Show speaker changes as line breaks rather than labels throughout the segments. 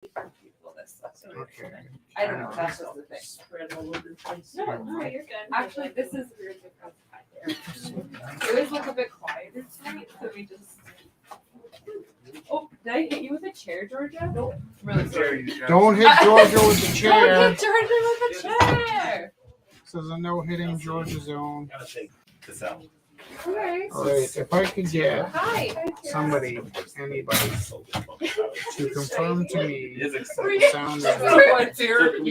people this stuff. So
Okay.
I don't know. That's just the thing.
Spread all over the place.
No, you're good. Actually, this is weird because it was like a bit quieter tonight, so we just. Oh, did I hit you with a chair, Georgia? Nope. Really sorry.
Don't hit Georgia with the chair.
Don't hit Georgia with a chair.
This is a no hitting Georgia zone.
Gotta take this out.
Okay.
All right, if I could get
Hi.
somebody, anybody, to confirm to me
Is
that
it?
the sound is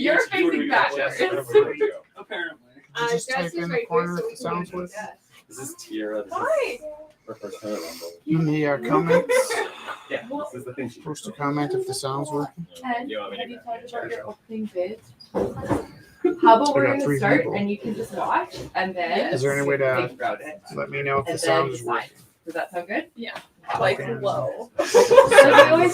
You're facing back.
Apparently.
You just type in the corner if the sounds work.
This is Tierra. This
Hi.
is her first time at Rumble.
in the comments.
Yeah, this is the thing she
Post a comment if the sound's working.
Ed,
You want me to
have you
grab
thought
it?
about your opening bid? How about
I
we're
got
gonna
3
start
people.
and you can just watch and then
Is there any way to
think about it
let me know if the
and then
sound is
decide.
working?
Does that sound good?
Yeah.
Like
Okay.
low.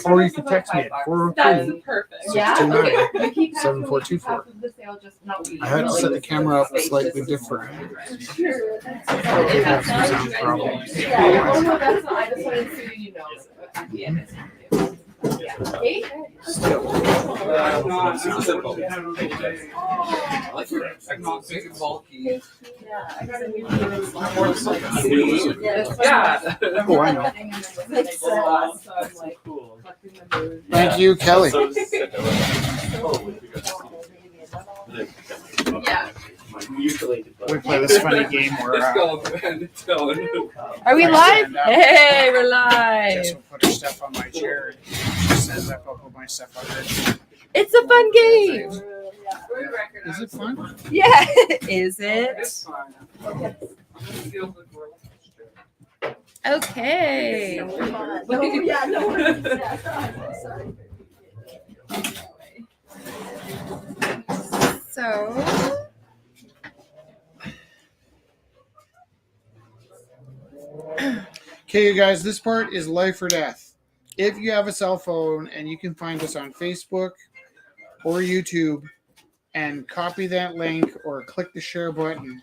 Or you can text me at
That's
403.
perfect.
Yeah.
629
Okay. You keep half of
7424.
half of the sale, just not we.
I had to set the camera up slightly different. Okay, that's the sound problem.
Yeah. Oh no, that's not. I just wanted to you know at the end. Yeah. Okay.
Still.
I'm not big and bulky.
Yeah, I got a new
Yeah.
Oh, I know.
So I'm like
Cool.
collecting the mood.
Thank you, Kelly.
So sick of it.
Yeah.
We play this funny game where
It's going, man. It's going.
Are we
I
live?
stand up.
Hey, we're
Jess
live.
will put her stuff on my chair. She stands up, I'll put my stuff on her.
It's a fun game.
Is it fun?
Yeah. Is it?
It's fine. Feels like we're-
Okay.
No, yeah, no worries. Yeah, sorry.
So.
Okay, you guys, this part is life or death. If you have a cell phone and you can find us on Facebook or YouTube and copy that link or click the share button,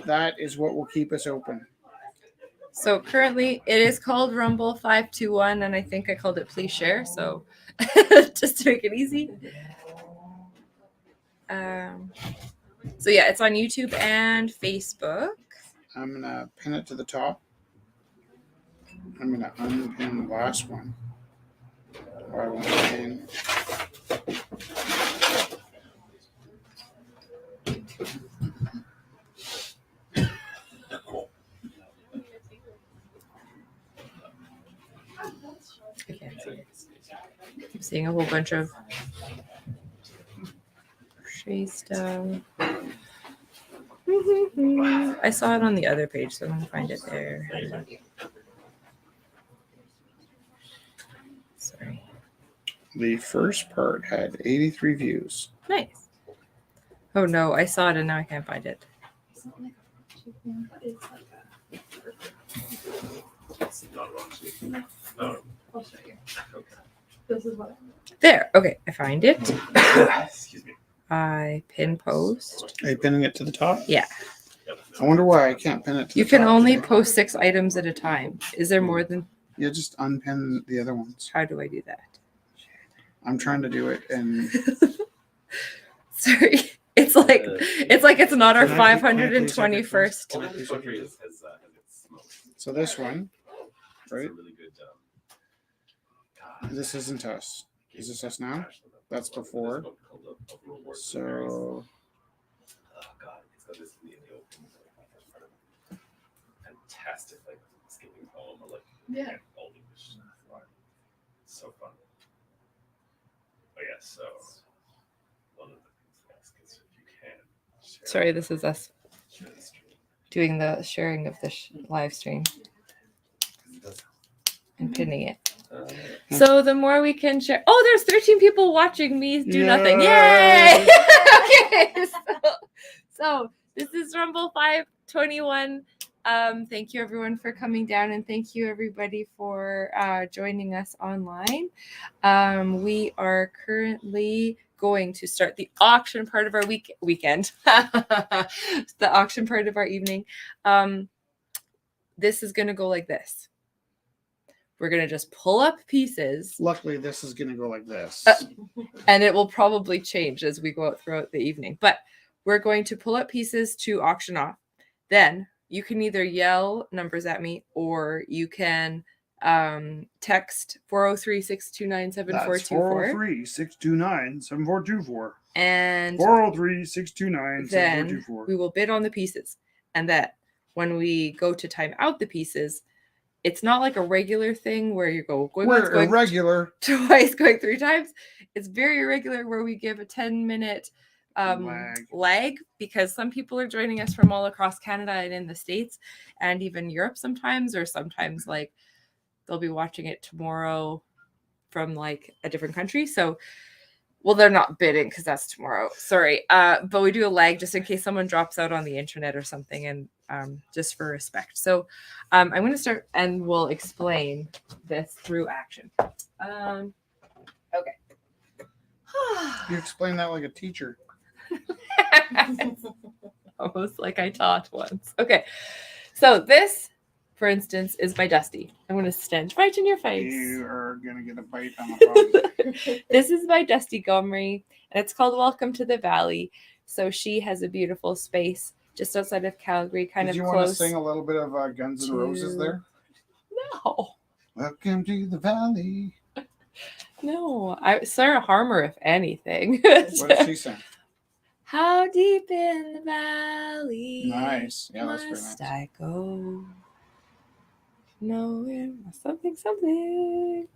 that is what will keep us open.
So currently it is called Rumble 521, and I think I called it Please Share. So just to make it easy. So yeah, it's on YouTube and Facebook.
I'm going to pin it to the top. I'm going to unpin the last one. Or I want to pin.
I can't see it. I'm seeing a whole bunch of crochet stuff. I saw it on the other page, so I'm gonna find it there. Sorry.
The first part had 83 views.
Nice. Oh no, I saw it and now I can't find it.
I'll show you. This is what
There. Okay, I find it.
Excuse me.
I pin post.
Are you pinning it to the top?
Yeah.
I wonder why I can't pin it to
You
the
can
top.
only post 6 items at a time. Is there more than?
Yeah, just unpin the other ones.
How do I do that?
I'm trying to do it and
Sorry. It's like it's not our
Can I please have your
521st.
Only this country has its smoke.
so this one,
It's
right?
a really good. God.
This isn't us. Is this us now? That's before. So
Oh God, it's got this in the open. Fantastic, like skipping home or like
Yeah.
old English. So fun. Oh yeah, so one of the things is if you can share,
Sorry, this is us
share the stream.
doing the sharing of the live stream
'Cause it does-
and pinning it.
uh,
So the more we can share. Oh, there's 13 people watching me do nothing.
Yay!
Yay! Okay. So this is Rumble 521. Thank you everyone for coming down, and thank you everybody for joining us online. We are currently going to start the auction part of our weekend. The auction part of our evening. This is going to go like this. we're going to just pull up pieces,
Luckily, this is going to go like this.
and it will probably change as we go out throughout the evening. But we're going to pull up pieces to auction off. Then you can either yell numbers at me, or you can text 403-629-7424.
403-629-7424.
And
403-629-7424.
then we will bid on the pieces. And that when we go to time out the pieces, it's not like a regular thing where you go going once,
We're
going
irregular.
twice, going 3 times. It's very irregular where we give a 10-minute lag, because some people are joining us from all across Canada and in the States and even Europe sometimes, or sometimes like they'll be watching it tomorrow from like a different country. So, well, they're not bidding because that's tomorrow. Sorry. But we do a lag just in case someone drops out on the internet or something, and just for respect. So I'm going to start and we'll explain this through action. Okay.
You explain that like a teacher.
Almost like I taught once. Okay. So this, for instance, is by Dusty. I'm going to stand right in your face.
You are going to get a bite on the phone.
This is by Dusty Gomery, and it's called Welcome to the Valley. So she has a beautiful space just outside of Calgary, kind
Did
of
you
close.
want to sing a little bit of Guns N' Roses there?
No,
Welcome to the valley.
no. Sarah Harmer, if anything.
What did she sing?
How deep in the valley
Nice. Yeah, that's very
must
nice.
I go? Nowhere, something.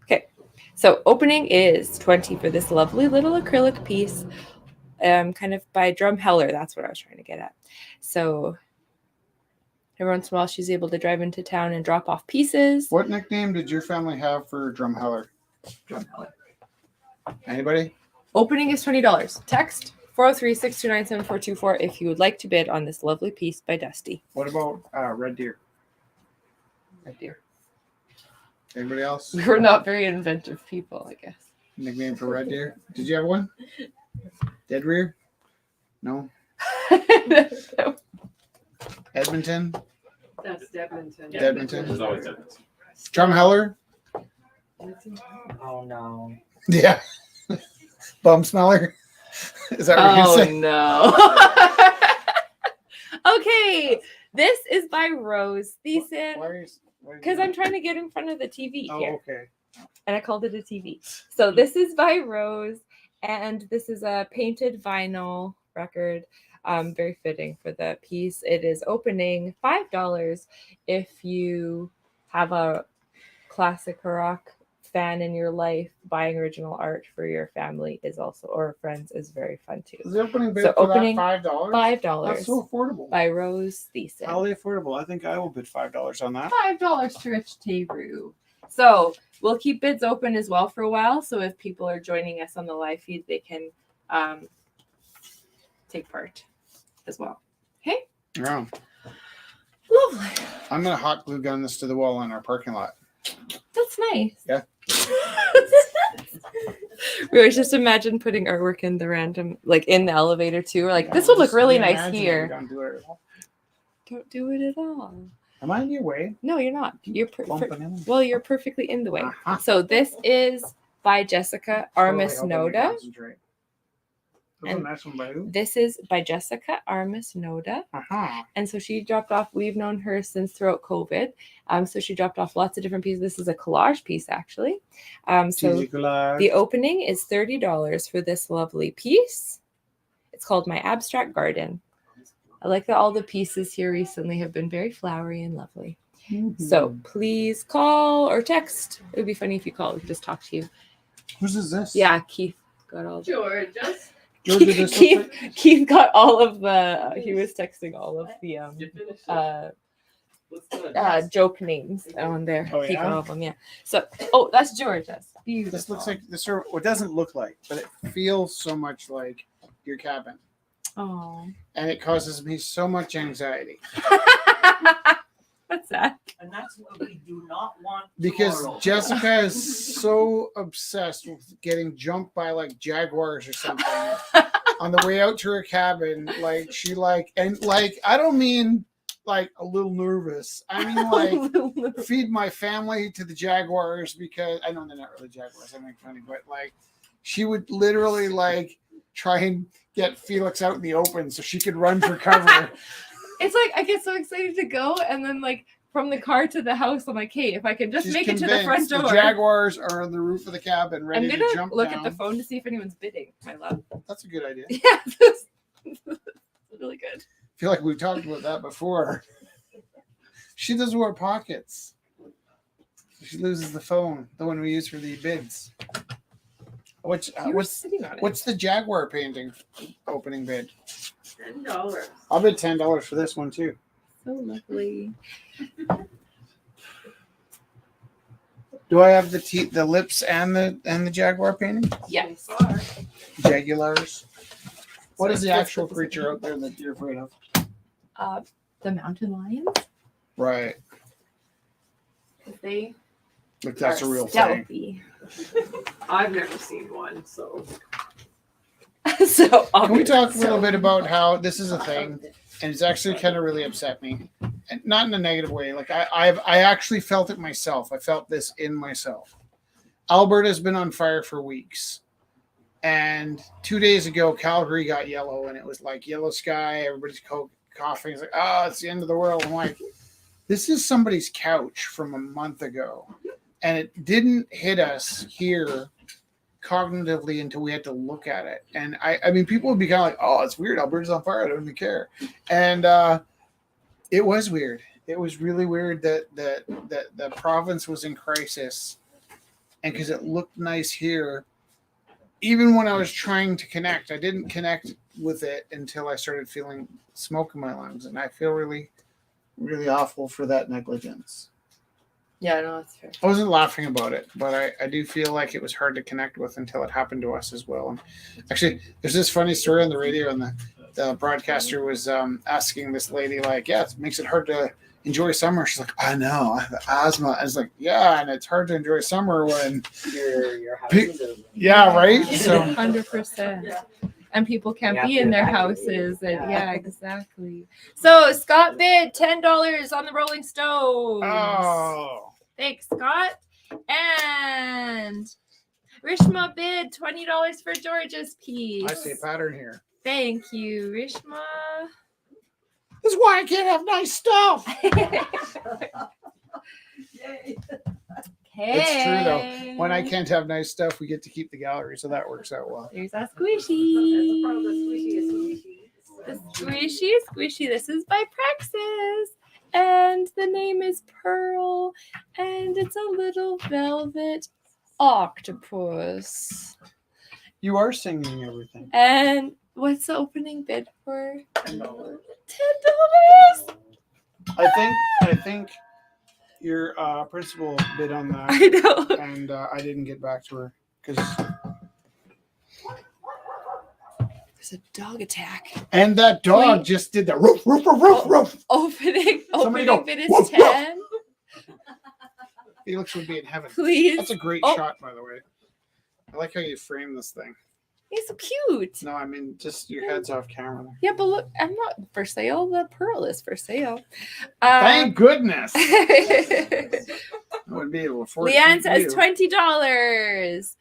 Okay, so opening is 20 for this lovely little acrylic piece, kind of by Drumheller. That's what I was trying to get at. So every once in a while, she's able to drive into town and drop off pieces.
What nickname did your family have for Drumheller?
Drumheller.
Anybody?
Opening is $20. Text 403-629-7424 if you would like to bid on this lovely piece by Dusty.
What about Red Deer?
Right dear.
Anybody else?
We were not very inventive people, I guess.
Nickname for Red Deer? Did you have one? Dead Rear? No. Edmonton?
That's Edmonton.
Edmonton.
There's always Edmonton.
Drumheller?
Oh no.
Yeah. Bum smeller? Is that what
Oh
you're saying?
no. Okay, this is by Rose Thiessen, because I'm trying to get in front of the TV
Oh,
here,
okay.
and I called it a TV. So this is by Rose, and this is a painted vinyl record. Very fitting for the piece. It is opening $5 if you have a classic rock fan in your life. Buying original art for your family is also, or friends, is very fun too.
Is the opening bid
So
for
opening
that $5?
$5
That's so affordable.
by Rose Thiessen.
Highly affordable. I think I will bid $5 on that.
$5 to Rich Teru. So we'll keep bids open as well for a while. So if people are joining us on the live feed, they can take part as well. Okay,
Yeah.
lovely.
I'm going to hot glue gun this to the wall in our parking lot.
That's nice.
Yeah.
We always just imagine putting artwork in the random, like in the elevator too. We're like, this would look
Just
really
imagine
nice
it. We
here.
don't do it at all.
Don't do it at all.
Am I in your way?
No, you're not. You're
Bumping in?
well, you're perfectly in the way.
Uh-huh.
So this is by Jessica Armis
Totally helping me
Noda.
concentrate. This is a
And-
nice one by who?
This is by Jessica Armis Noda.
Uh-huh.
And so she dropped off, we've known her since throughout COVID. So she dropped off lots of different pieces. This is a collage piece, actually. So
Cheesy collage.
the opening is $30 for this lovely piece. It's called My Abstract Garden. I like that all the pieces here recently have been very flowery and lovely. So please call or text. It would be funny if you call. We could just talk to you.
Whose is this?
Yeah, Keith got all the
Georgia's.
Georgia, this looks
Keith,
like-
Keith got all of the he was texting all of the
You finished it. Let's do it.
joke names on there.
Oh,
He got
yeah?
all of them, yeah. So that's Georgia's. Beautiful.
This looks like this. Or what doesn't look like, but it feels so much like your cabin,
Oh.
and it causes me so much anxiety
What's that?
And that's what we do not want
because
tomorrow.
Jessica is so obsessed with getting jumped by like jaguars or something on the way out to her cabin. Like she like and like I don't mean like a little nervous. I mean, like feed my family to the jaguars because I know they're not really jaguars. I make funny, but like she would literally like try and get Felix out in the open so she could run for cover.
It's like I get so excited to go, and then like from the car to the house, I'm like, hey, if I can just
She's
make it to the front
convinced
door.
The jaguars are on the roof of the cabin
I'm
ready to
gonna
jump
look
down.
at the phone to see if anyone's bidding. My love.
That's a good idea. I
Yeah, this is really good.
feel like we've talked about that before. She doesn't wear pockets. She loses the phone, the one we use for the bids. What's
You were sitting on it.
what's the Jaguar painting opening bid?
$10.
I'll bid $10 for this one too.
So lovely.
Do I have the lips and the Jaguar painting?
Yes.
Jaguars. What is the
Let's
actual
put this
creature out there that you're afraid of?
The mountain lions.
Right.
They
Like that's
are
a real thing.
stealthy.
I've never seen one, so.
So
Can we talk a little bit about how this is a thing, and it's actually kind of really upset me, and not in a negative way. Like I actually felt it myself. I felt this in myself. Alberta's been on fire for weeks, and 2 days ago, Calgary got yellow, and it was like yellow sky. Everybody's coughing. It's like, oh, it's the end of the world. I'm like, this is somebody's couch from a month ago, and it didn't hit us here cognitively until we had to look at it. And I mean, people would be kind of like, oh, it's weird. Alberta's on fire. I don't even care. And it was weird. It was really weird that the province was in crisis. And because it looked nice here, even when I was trying to connect, I didn't connect with it until I started feeling smoke in my lungs. And I feel really, really awful for that negligence.
Yeah, no, that's fair.
I wasn't laughing about it, but I do feel like it was hard to connect with until it happened to us as well. And actually, there's this funny story on the radio, and the broadcaster was asking this lady, like, yeah, it makes it hard to enjoy summer. She's like, I know, I have asthma. I was like, yeah, and it's hard to enjoy summer when
Your house is open.
yeah, right? So
100%. And people can't
You have
be
to
in their
evacuate.
houses. And
Yeah.
yeah, exactly. So Scott bid $10 on the Rolling Stones.
oh,
Thanks, Scott. And Rishma bid $20 for George's piece.
I see a pattern here.
Thank you, Rishma.
This is why I can't have nice stuff.
Yay.
It's true though. When I can't have nice stuff, we get to keep the gallery, so that works out well.
There's a
That's
squishy.
part of the squishy.
The squishy. This is by Praxis. And the name is Pearl. And it's a little velvet octopus.
You are singing everything.
And what's the opening bid for?
$10.
$10.
I think your principal bid on that,
I know.
and I didn't get back to her because.
There's a dog attack.
And that dog
Wait.
just did the roof, roof, roof, roof, roof.
Opening
Somebody go,
bid is
woof, woof.
10.
Felix would be in heaven.
Please.
That's a great
Oh.
shot, by the way. I like how you frame this thing.
He's so cute.
No, I mean just your head's off camera.
Yeah, but look, I'm not for sale. The pearl is for sale.
Thank goodness.
Leanne
I would be able to afford to keep
says
you.
$20.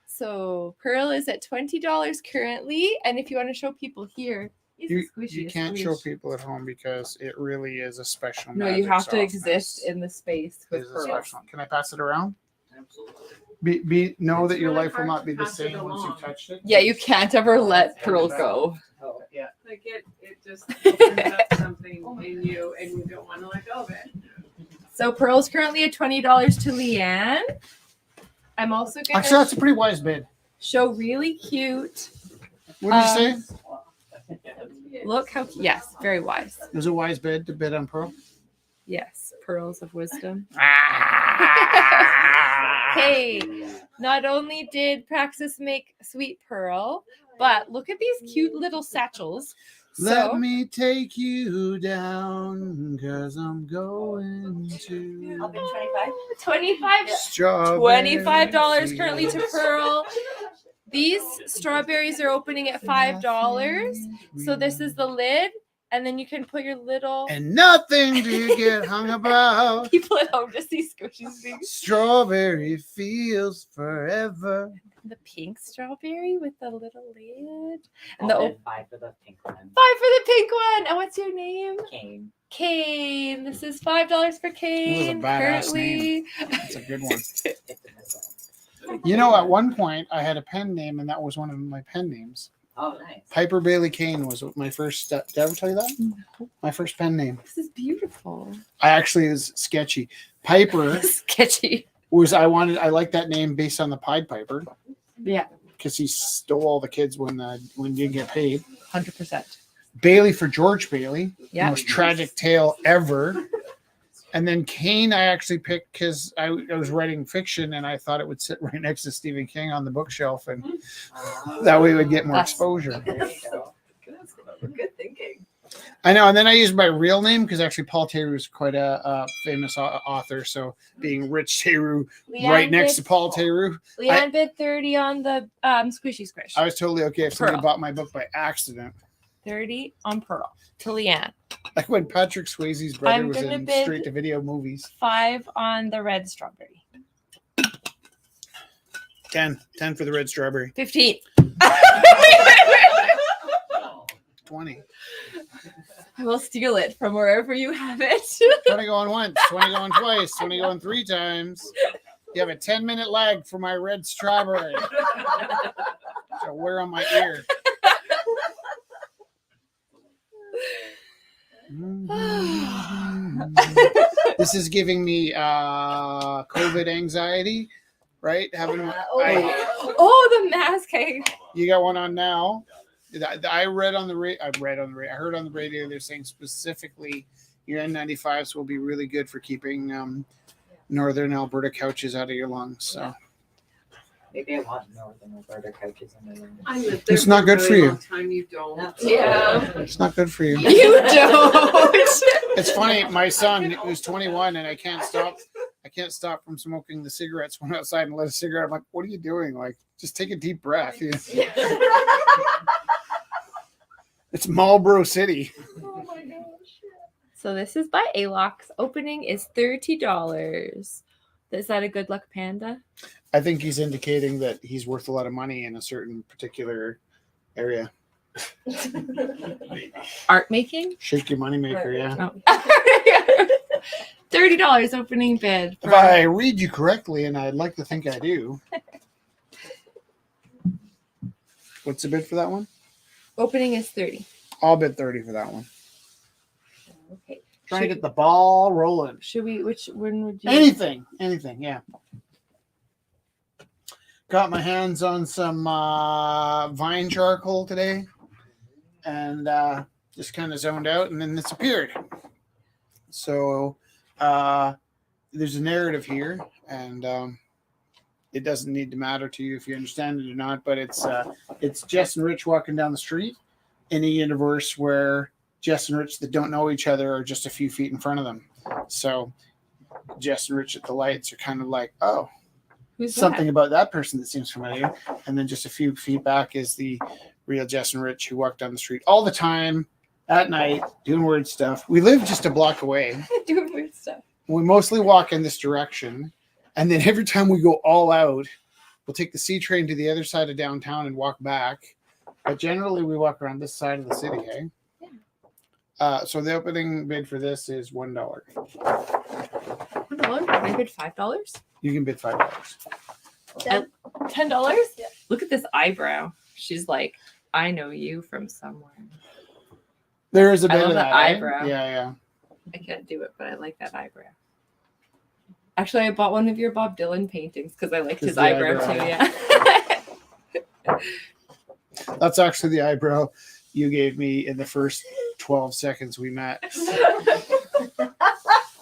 So pearl is at $20 currently. And if you want to show people here, he's
You,
the squishiest
you can't show
squish.
people at home because it really is a special.
No, you
magic
have to
softness.
exist in the space
It
with
is a
pearls.
special. Can I pass it around?
Absolutely.
Know that
It's
your
really
life will
hard
not
to
be the
pass it
same once
along.
you've touched it.
Yeah, you can't ever let pearl go.
Oh,
Yeah.
Like it just opens up something in you and you don't want to let go of it.
So pearl's currently at $20 to Leanne. I'm also gonna
Actually, that's a pretty wise bid.
show really cute.
What did you say?
Look how yes, very wise.
It was a wise bid to bid on Pearl.
Yes, pearls of wisdom.
Ah!
Hey, not only did Praxis make Sweet Pearl, but look at these cute little satchels.
Let
So,
me take you down, cause I'm going to
I'll be 25.
25
strawberry
$25 currently to
fields.
Pearl. These strawberries are opening at $5. So this is the lid, And then you can put your little
And nothing to get hung about.
people at home to see Squishy's being
Strawberry fields forever.
the pink strawberry with the little lid. And
I'll
the
bid 5 for the pink one.
5 for the pink one. And what's your name?
Cane.
Kane. This is $5 for Kane.
badass
Currently.
That's a good one.
It's a missile.
You know, at one point I had a pen name, and that was one of my pen names.
Oh, nice.
Piper Bailey Kane was my first. Did I ever tell you that?
No.
My first pen name.
This is beautiful.
I actually is sketchy. Piper
Sketchy.
was I like that name based on the Pied Piper
Yeah,
because he stole all the kids when he didn't get paid.
100%.
Bailey for George Bailey,
Yeah.
most tragic tale ever. And then Kane, I actually picked because I was writing fiction and I thought it would sit right next to Stephen King on the bookshelf, and that way it would get more
That's-
exposure.
There you go.
Good thinking.
I know, and then I used my real name because actually Paul Theroux is quite a famous author. So being Rich Theroux right next to Paul Theroux,
Leanne bid 30 on the Squishy Squish.
I was totally okay if somebody
Pearl.
bought my book by accident.
30 on Pearl to Leanne.
Like when Patrick Swayze's brother
I'm
was
gonna
in
bid-
straight to video movies.
5 on the red strawberry.
10 for the red strawberry.
15.
20.
I will steal it from wherever you have it.
20 going once, 20 going twice, 20 going 3 times. You have a 10-minute lag for my red strawberry. So wear on my ear. This is giving me COVID anxiety, right?
Oh, the mask.
You got one on now. I heard on the radio they're saying specifically your N95s will be really good for keeping northern Alberta couches out of your lungs. So
Maybe I want northern Alberta couches in my room.
I lived there
It's not
for a
good
really
for you.
long Time you don't.
Yeah.
it's not good for you.
You don't.
It's funny. My son, who's 21, and I can't stop from smoking the cigarettes when I'm outside and lit a cigarette. I'm like, what are you doing? Like, just take a deep breath. You know? It's Marlboro City.
Oh my gosh.
So this is by Alox. Opening is $30. Is that a good luck panda?
I think he's indicating that he's worth a lot of money in a certain particular area.
Art making?
Shake your moneymaker, yeah.
Oh. $30 opening bid.
If I read you correctly, and I'd like to think I do. What's the bid for that one?
Opening is 30.
I'll bid 30 for that one.
Okay.
Trying to get the ball rolling.
Should we? Which one would you?
Anything, yeah. Got my hands on some vine charcoal today, and just kind of zoned out, and then this appeared. So there's a narrative here, and it doesn't need to matter to you if you understand it or not. But it's Jess and Rich walking down the street in a universe where Jess and Rich that don't know each other are just a few feet in front of them. So Jess and Rich at the lights are kind of like, oh,
Who's
something about that person that seems familiar. And then just a few feet back is the real Jess and Rich who walk down the street all the time at night doing weird stuff. We live just a block away.
that? Doing weird stuff.
We mostly walk in this direction. And then every time we go all out, we'll take the C train to the other side of downtown and walk back. But generally we walk around this side of the city, hey?
Yeah.
So the opening bid for this is $1.
$1? I bid $5.
You can bid $5.
$10? Yeah. Look at this eyebrow. She's like, I know you from somewhere.
There is a
I
bit
love
of
that
that.
eyebrow.
Yeah.
I can't do it, but I like that eyebrow. Actually, I bought one of your Bob Dylan paintings because I liked
'Cause
his
the
eyebrow too. Yeah.
That's actually the eyebrow you gave me in the first 12 seconds we met.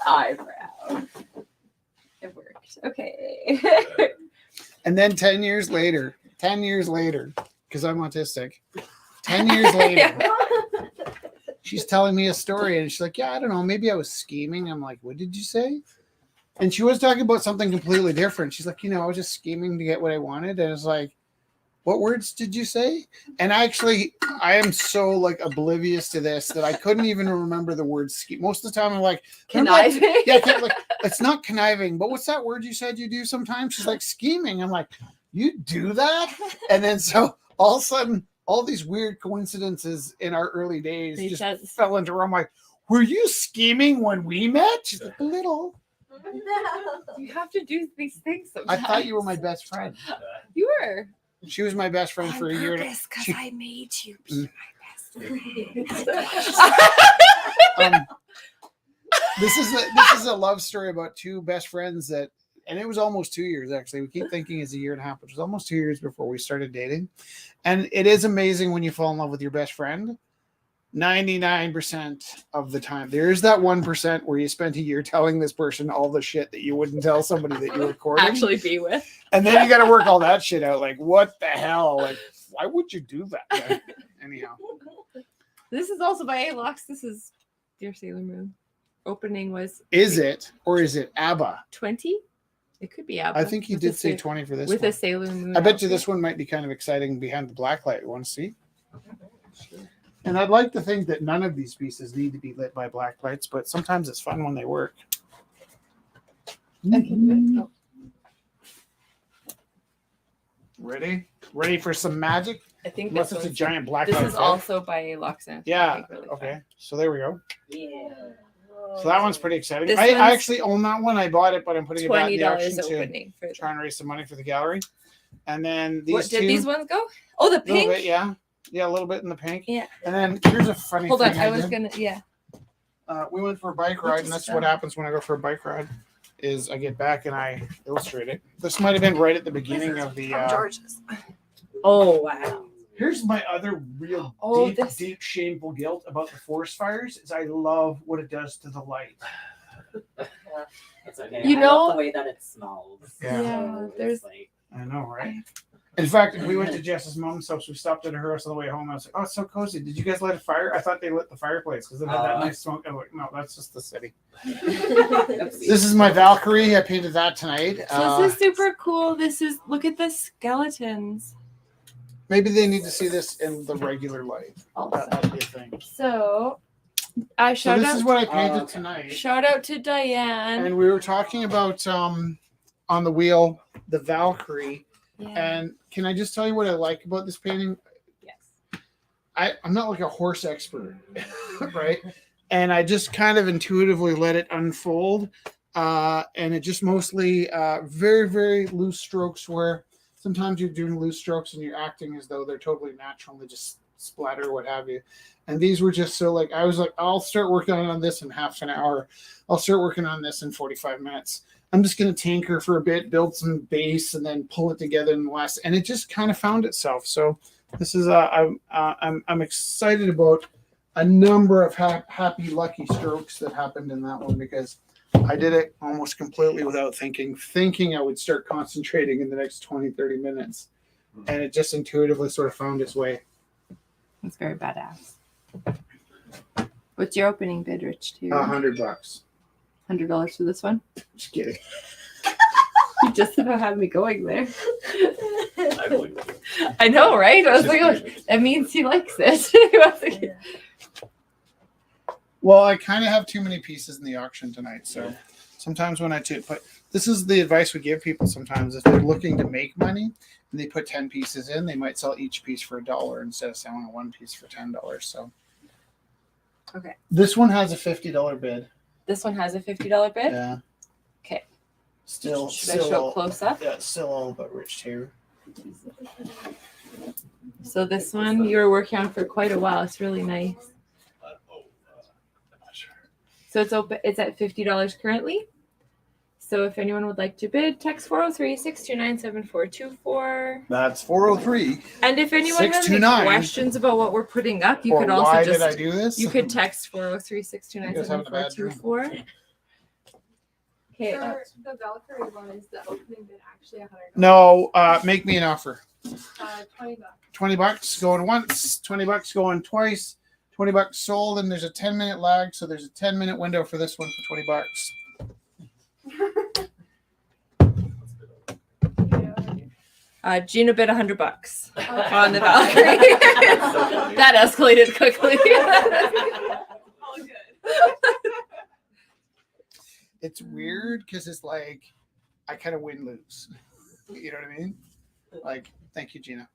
Eyebrow. It worked. Okay.
And then 10 years later, because I'm autistic, 10 years later, she's telling me a story and she's like, yeah, I don't know, maybe I was scheming. I'm like, what did you say? And she was talking about something completely different. She's like, I was just scheming to get what I wanted. And it's like, what words did you say? And actually, I am so like oblivious to this that I couldn't even remember the word ski. Most of the time, I'm like,
Conniving.
yeah, like, it's not conniving, but what's that word you said you do sometimes? She's like scheming. I'm like, you do that? And then so all of a sudden, all these weird coincidences in our early days
He
just
says-
fell into. I'm like, were you scheming when we met? She's like, a little.
You have to do these things
I
sometimes.
thought you were my best friend.
You were.
She was my best friend for a year.
Because
she-
I made you
Mm.
be my best friend.
This is a love story about two best friends that, and it was almost 2 years actually. We keep thinking it's a year and a half, but it was almost 2 years before we started dating. And it is amazing when you fall in love with your best friend. 99% of the time, there is that 1% where you spent a year telling this person all the shit that you wouldn't tell somebody that you were courting,
Actually be with.
and then you got to work all that shit out. Like, what the hell? Like, why would you do that? Anyhow,
This is also by A-Locks. This is Dear Sailor Moon. Opening was
is it or is it ABBA?
20. It could be ABBA.
I think he
With
did
a
say
sa-
20 for this
with
one.
a Sailor Moon.
I bet you
outfit.
this one might be kind of exciting behind the black light. You want to see? And I'd like to think that none of these pieces need to be lit by black lights, but sometimes it's fun when they work.
I can do it. Oh.
Ready? Ready for some magic?
I think
Unless
this
it's a
one's-
giant black
This
light.
is
bulb.
also by A-Locks. and it's, I
Yeah.
think, really
Okay.
fun.
So there we go.
Yeah.
So that one's pretty exciting.
This
I
one's
actually own that one. I bought it, but I'm putting it back in the
$20
auction to
opening for
try and raise some money for the gallery. And then these
what
two,
did these ones go? Oh, the
a little
pink.
bit, yeah, a little bit in the pink.
Yeah.
And then here's a funny
Hold
thing.
on, I was
did.
gonna. Yeah.
We went for a bike ride, and that's what happens when I go for a bike ride. Is I get back and I illustrate it. This might have been right at the beginning of the.
George's. Oh wow.
Here's my other real
Oh,
deep,
this-
deep shameful guilt about the forest fires is I love what it does to the light.
It's okay.
You
I
know-
love the way that it smells.
Yeah.
Yeah,
It's
there's-
like,
I know, right? In fact, we went to Jess's mom's house. We stopped at her house on the way home. I was like, "Oh, it's so cozy. Did you guys light a fire?" I thought they lit the fireplace because it had that nice smoke. I was like, "No, that's just the city." This is my Valkyrie. I painted that tonight.
So this is super cool. This is look at the skeletons.
Maybe they need to see this in the regular light.
Also.
That'd be a thing.
So,
So
shout
this
out
is what I painted
okay.
tonight.
shout out to Diane.
And we were talking about on the wheel the Valkyrie.
Yeah.
And can I just tell you what I like about this painting?
Yes.
I'm not like a horse expert, right? And I just kind of intuitively let it unfold. And it just mostly very, very loose strokes where sometimes you're doing loose strokes and you're acting as though they're totally natural. They just splatter, what have you. And these were just so like, I was like, I'll start working on this in half an hour. I'll start working on this in 45 minutes. I'm just going to tinker for a bit, build some base, and then pull it together in the last. And it just kind of found itself. So this is I'm excited about a number of happy, lucky strokes that happened in that one because I did it almost completely without thinking I would start concentrating in the next 20, 30 minutes. And it just intuitively sort of found its way.
It's very badass. What's your opening bid, Rich? Too?
$100.
$100 for this one.
Just kidding.
You just about had me going there.
I believe it.
I know, right? I was
Just
like, oh,
curious.
that means he likes it. He wants to-
Well, I kind of have too many pieces in the auction tonight, so sometimes when I but this is the advice we give people sometimes if they're looking to make money and they put 10 pieces in, they might sell each piece for $1 instead of selling one piece for $10. So
Okay.
this one has a $50 bid.
This one has a $50 bid.
Yeah.
Okay.
Still,
Should I show it close up?
Yeah, it's still all about Rich Taylor.
So this one you were working on for quite a while. It's really nice.
I'm not sure.
So it's open. It's at $50 currently. So if anyone would like to bid, text 403-629-7424.
That's 403.
And if anyone has any
629.
questions about what we're putting up, you
Or
could also
why
just
did I do this?
you could text
You guys having a bad dream?
403-629-7424. Okay.
For the Valkyrie one, is the opening bid actually $100?
No, make me an offer.
$20.
$20 going once, $20 going twice, $20 sold, and there's a 10-minute lag, so there's a 10-minute window for this one for $20.
Gina bid $100 on the Valkyrie. That escalated quickly.
All good.
It's weird because it's like I kind of win-lose. You know what I mean? Like, thank you, Gina.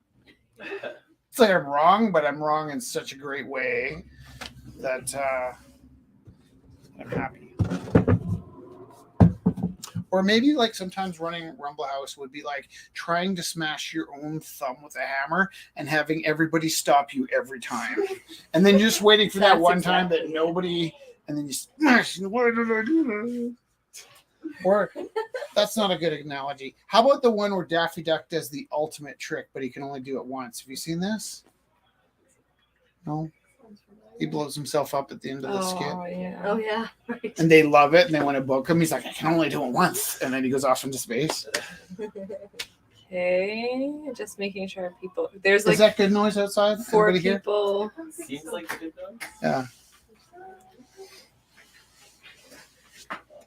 It's like I'm wrong, but I'm wrong in such a great way that I'm happy. Or maybe like sometimes running Rumble House would be like trying to smash your own thumb with a hammer and having everybody stop you every time. And then you're just waiting for that
That's
one time
exactly
that nobody, and then you smash. Why did I do that? Or that's not a good analogy. How about the one where Daffy Duck does the ultimate trick, but he can only do it once? Have you seen this? No? He blows himself up at the end of the skit.
Yeah.
Oh yeah. Right.
And they love it, and they want to book him. He's like, I can only do it once. And then he goes off into space.
Okay, just making sure people. There's
Is
like
that good noise outside?
4
Everybody here?
people.
Seems like a good dog.
Yeah.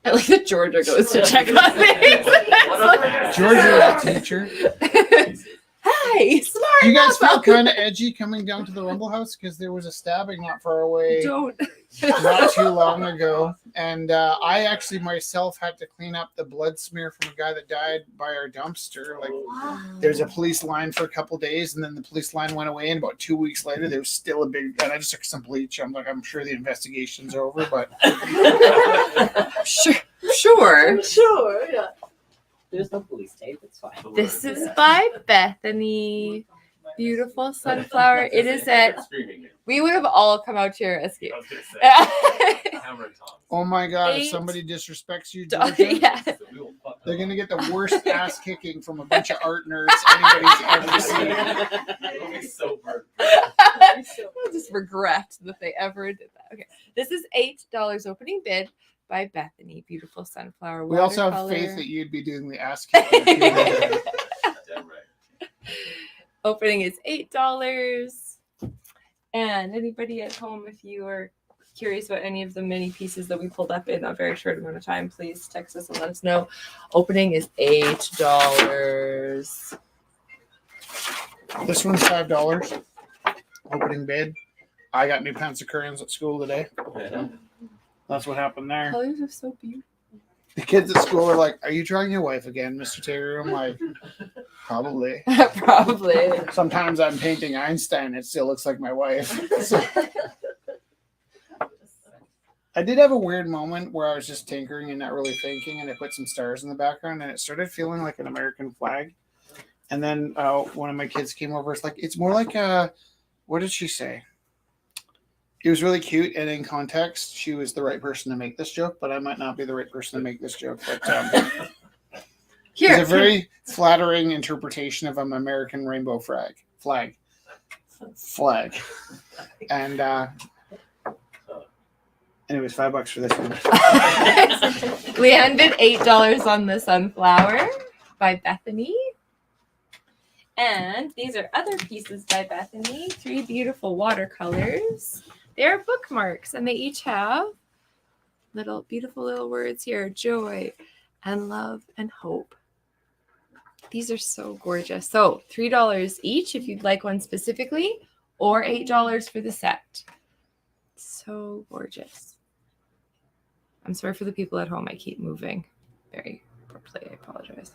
I like that Georgia goes to check on things.
Georgia is a teacher.
Hi, smart.
You guys feel
enough.
kind of edgy coming down to the Rumble House because there was a stabbing not far away
Don't.
not too long ago. And I actually myself had to clean up the blood smear from a guy that died by our dumpster. Like, there's a police line for a couple days, and then the police line went away. And about 2 weeks later, there was still a big. And I just took some bleach. I'm like, I'm sure the investigation's over, but
Sure.
Sure. Yeah.
There's no police tape. It's fine.
This is by Bethany. Beautiful sunflower. It is at.
Screaming.
We would have all come out to your escape.
I was gonna say, hammer and tongs.
oh my god, if
8
somebody disrespects you, Georgia,
yeah.
We will fuck
they're
them.
gonna get the worst ass kicking from a bunch of art nerds anybody's ever seen.
It'll be so burnt.
I'll just regret that they ever did that. Okay, this is $8 opening bid by Bethany. Beautiful sunflower.
We also have
watercolor.
faith that you'd be doing the ass kicking. if you were there.
Damn right.
Opening is $8. And anybody at home, if you are curious about any of the many pieces that we pulled up in a very short amount of time, please text us and let us know. Opening is $8.
This one's $5. Opening bid. I got new pencil crayons at school today.
Yeah.
That's what happened there.
Colors are so beautiful.
The kids at school are like, "Are you trying your wife again, Mr. Taylor?" I'm like, "Probably."
Probably.
Sometimes I'm painting Einstein. It still looks like my wife. So, I did have a weird moment where I was just tinkering and not really thinking, and I put some stars in the background, and it started feeling like an American flag. And then one of my kids came over. It's like, it's more like a, what did she say? It was really cute, and in context, she was the right person to make this joke, but I might not be the right person to make this joke. But
Here.
it's a very flattering interpretation of an American rainbow flag. And anyways, $5 for this one.
Leanne bid $8 on the sunflower by Bethany. And these are other pieces by Bethany. 3 beautiful watercolors. They're bookmarks, and they each have beautiful little words here: joy and love and hope. These are so gorgeous. So $3 each if you'd like one specifically, or $8 for the set. So gorgeous. I'm sorry for the people at home. I keep moving very abruptly. I apologize.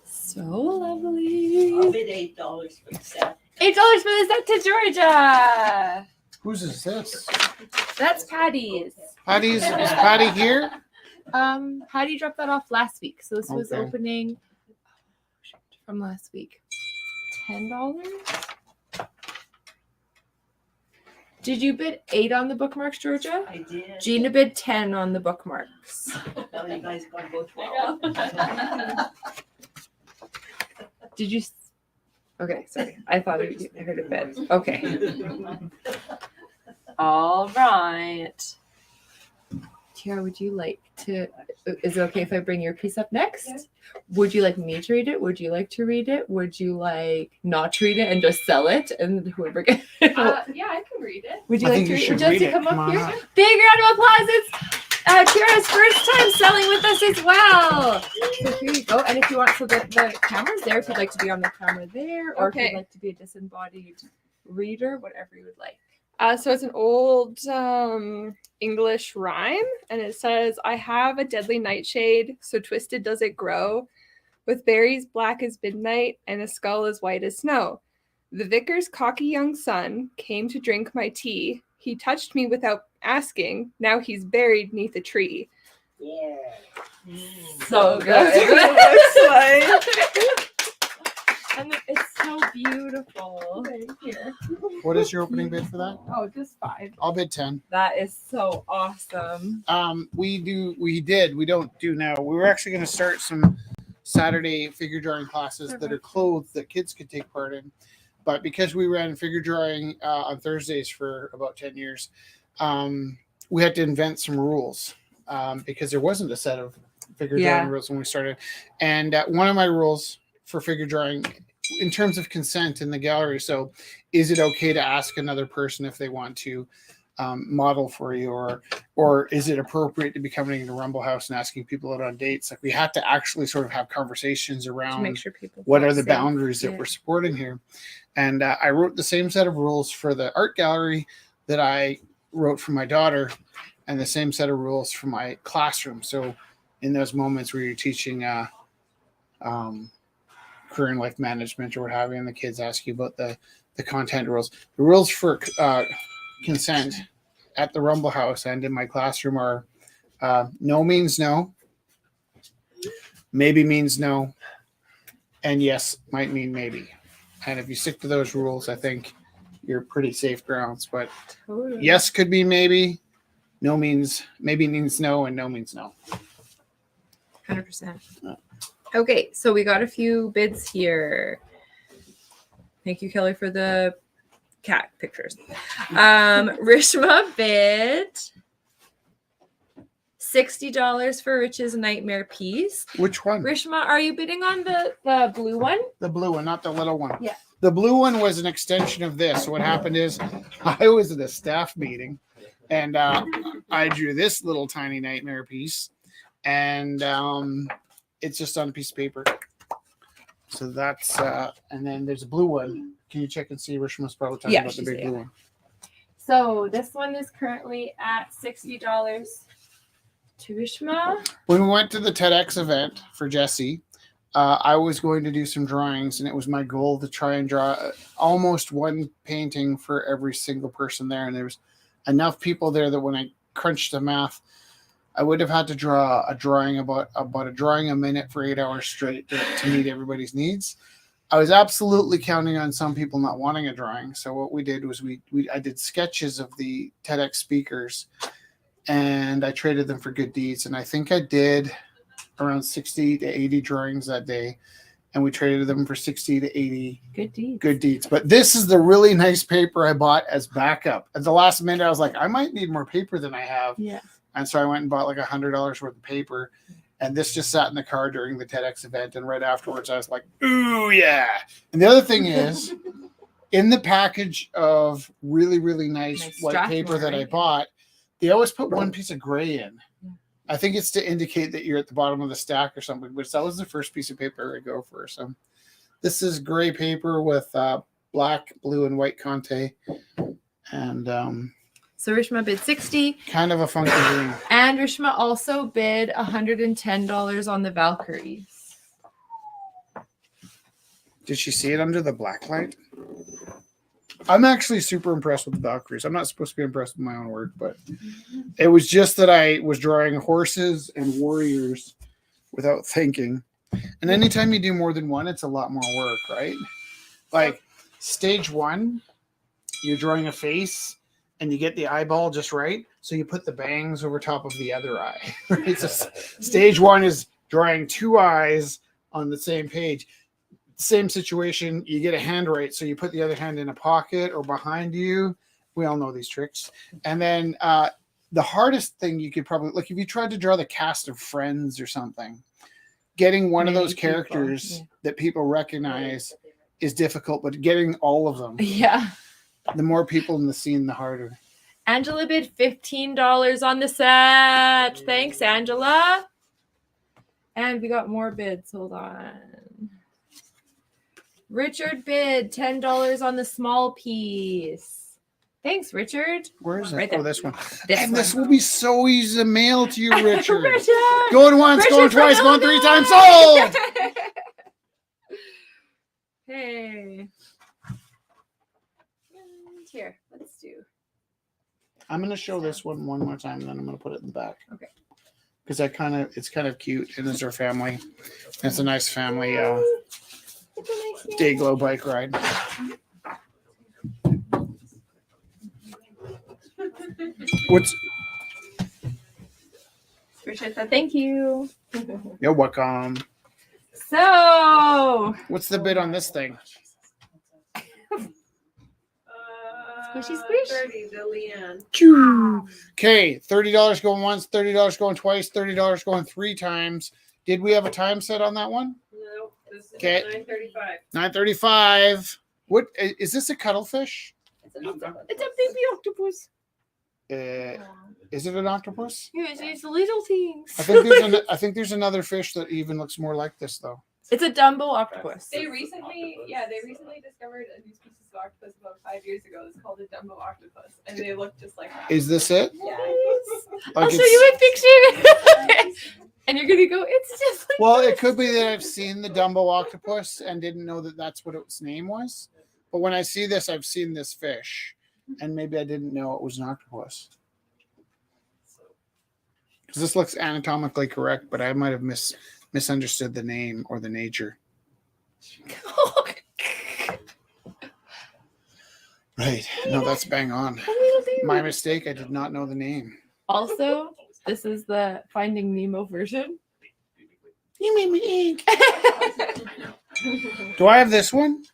So lovely.
I'll bid $8 for the set.
$8 for the set to Georgia.
Whose is this?
That's Patty's.
Is Patty here?
Patty dropped that off last week, so this was
Okay.
opening from last week. $10. Did you bid 8 on the bookmarks, Georgia?
I did.
Gina bid 10 on the bookmarks.
Well, you guys got both well.
Did you? Okay, sorry. I thought I heard a bid. Okay. All right. Tiara, would you like to? Is it okay if I bring your piece up next?
Yeah.
Would you like me to read it? Would you like to read it? Would you like not to read it and just sell it? And whoever gets it.
Yeah, I can read it.
Would you
I
like
think
to
you
read
should
Would you like
read
to
it.
come
Come
up
on
here?
up.
Big round of applause. It's Kira's first time selling with us as well. So here you go. And if you want, so the camera's there if you'd like to be on the camera there, or if
Okay.
you'd like to be a disembodied reader, whatever you would like.
So it's an old English rhyme, and it says, "I have a deadly nightshade, so twisted does it grow, with berries black as midnight and a skull as white as snow. The vicar's cocky young son came to drink my tea. He touched me without asking. Now he's buried neath a tree."
Yeah.
So
That's
good.
what it looks like.
And it's so beautiful. Here.
What is your opening bid for that?
Oh, just 5.
I'll bid 10.
That is so awesome.
We don't do now. We were actually going to start some Saturday figure drawing classes that are clothed that kids could take part in. But because we ran figure drawing on Thursdays for about 10 years, we had to invent some rules because there wasn't a set of figure drawing rules when we started. And one of my rules for figure drawing, in terms of consent in the gallery, so is it okay to ask another person if they want to model for you, or is it appropriate to be coming into Rumble House and asking people out on dates? Like, we had to actually sort of have conversations
To
around
make sure people
what
feel
are the
safe.
boundaries that
Yeah.
we're supporting here. And I wrote the same set of rules for the art gallery that I wrote for my daughter, and the same set of rules for my classroom. So in those moments where you're teaching career and life management or what have you, and the kids ask you about the content rules, the rules for consent at the Rumble House and in my classroom are no means no, maybe means no, and yes might mean maybe. And if you stick to those rules, I think you're pretty safe grounds. But
Totally.
yes could be maybe, no means maybe means no, and no means no.
100%. Okay, so we got a few bids here. Thank you, Kelly, for the cat pictures. Rishma bid $60 for Rich's Nightmare piece.
Which one?
Rishma, are you bidding on the blue one?
The blue one, not the little one.
Yeah.
The blue one was an extension of this. So what happened is I was at a staff meeting and I drew this little tiny nightmare piece, and it's just on a piece of paper. So that's and then there's a blue one. Can you check and see? Rishma's probably talking
Yeah,
about the
she's
big
there.
blue one.
So this one is currently at $60 to Rishma.
When we went to the TEDx event for Jesse, I was going to do some drawings, and it was my goal to try and draw almost one painting for every single person there. And there was enough people there that when I crunched the math, I would have had to draw a drawing about a drawing a minute for 8 hours straight to meet everybody's needs. I was absolutely counting on some people not wanting a drawing. So what we did was I did sketches of the TEDx speakers, and I traded them for good deeds. And I think I did around 60 to 80 drawings that day, and we traded them for 60 to 80
Good deed.
good deeds. But this is the really nice paper I bought as backup. At the last minute, I was like, I might need more paper than I have.
Yeah.
And so I went and bought like $100 worth of paper. And this just sat in the car during the TEDx event. And right afterwards, I was like, ooh, yeah. And the other thing is, in the package of really, really nice white
Strathmore,
paper that I
right?
bought, they always put one piece of gray in. I think it's to indicate that you're at the bottom of the stack or something, but that was the first piece of paper I go for. So this is gray paper with black, blue, and white Conte, and
So Rishma bid 60,
kind of a funky green.
and Rishma also bid $110 on the Valkyries.
Did she see it under the black light? I'm actually super impressed with the Valkyries. I'm not supposed to be impressed with my own work, but it was just that I was drawing horses and warriors without thinking. And anytime you do more than one, it's a lot more work, right? Like stage one, you're drawing a face and you get the eyeball just right. So you put the bangs over top of the other eye. Right? So stage one is drawing two eyes on the same page. Same situation, you get a hand right, so you put the other hand in a pocket or behind you. We all know these tricks. And then the hardest thing you could probably, like if you tried to draw the cast of Friends or something, getting one of
Many
those
people,
characters
yeah.
that people recognize is difficult, but getting all of them,
Yeah.
the more people in the scene, the harder.
Angela bid $15 on the set. Thanks, Angela. And we got more bids. Hold on. Richard bid $10 on the small piece. Thanks, Richard.
Where is it?
Right there.
Oh, this one.
This
And
one.
this will be so easy to mail to you, Richard.
Richard!
Going once,
Richard
going
from
twice, going 3
Illinois!
times sold.
Hey. And here, let's do.
I'm gonna show this one more time, and then I'm gonna put it in the back.
Okay.
Because it's kind of cute, and it's our family. It's a nice family
It's a nice
day glow bike ride. What's
Appreciate that. Thank you.
you're welcome.
So,
What's the bid on this thing?
Squishy squish.
30, the Leanne.
Okay, $30 going once, $30 going twice, $30 going 3 times. Did we have a time set on that one?
No, this is
Okay.
9:35.
9:35. What is this? A cuttlefish?
It's a baby octopus.
Is it an octopus?
Yes, it's little things.
I think there's another fish that even looks more like this though.
It's a Dumbo octopus.
They recently discovered a new species of octopus about 5 years ago. It's called a Dumbo octopus, and they look just like that.
Is this it?
Yeah.
I'll show you a picture. And you're gonna go, it's just like
Well,
this.
it could be that I've seen the Dumbo octopus and didn't know that that's what its name was. But when I see this, I've seen this fish, and maybe I didn't know it was an octopus. Because this looks anatomically correct, but I might have misunderstood the name or the nature. Right. No, that's bang on. My mistake. I did not know the name.
Also, this is the Finding Nemo version.
You made me ink. Do I have this one?
I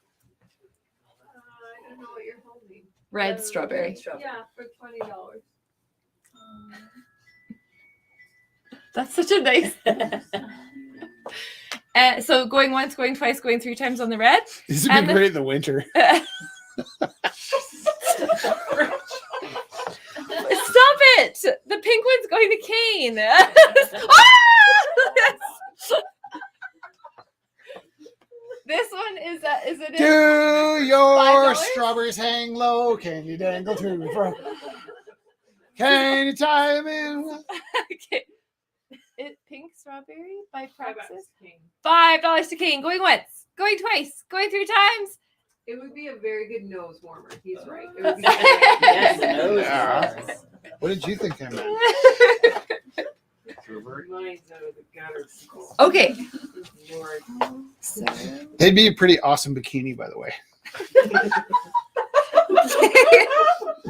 don't know what you're holding.
Red strawberry.
Yeah, for $20.
That's such a nice. So going once, going twice, going 3 times on the red.
This would
And
be
the-
great in the winter.
Stop it! The pink one's going to Kane. This one is it?
Do your
$5?
strawberries hang low? Can you dangle to and fro? Can you tie them in?
Okay. It pink strawberry by
$5
Praxis.
King.
$5 to Kane. Going once, going twice, going 3 times.
It would be a very good nose warmer. He's right. It would be
Yes, those
Yeah.
ones.
What did you think I meant?
mine's out of the gutter.
Okay.
Lord.
They'd be a pretty awesome bikini, by the way.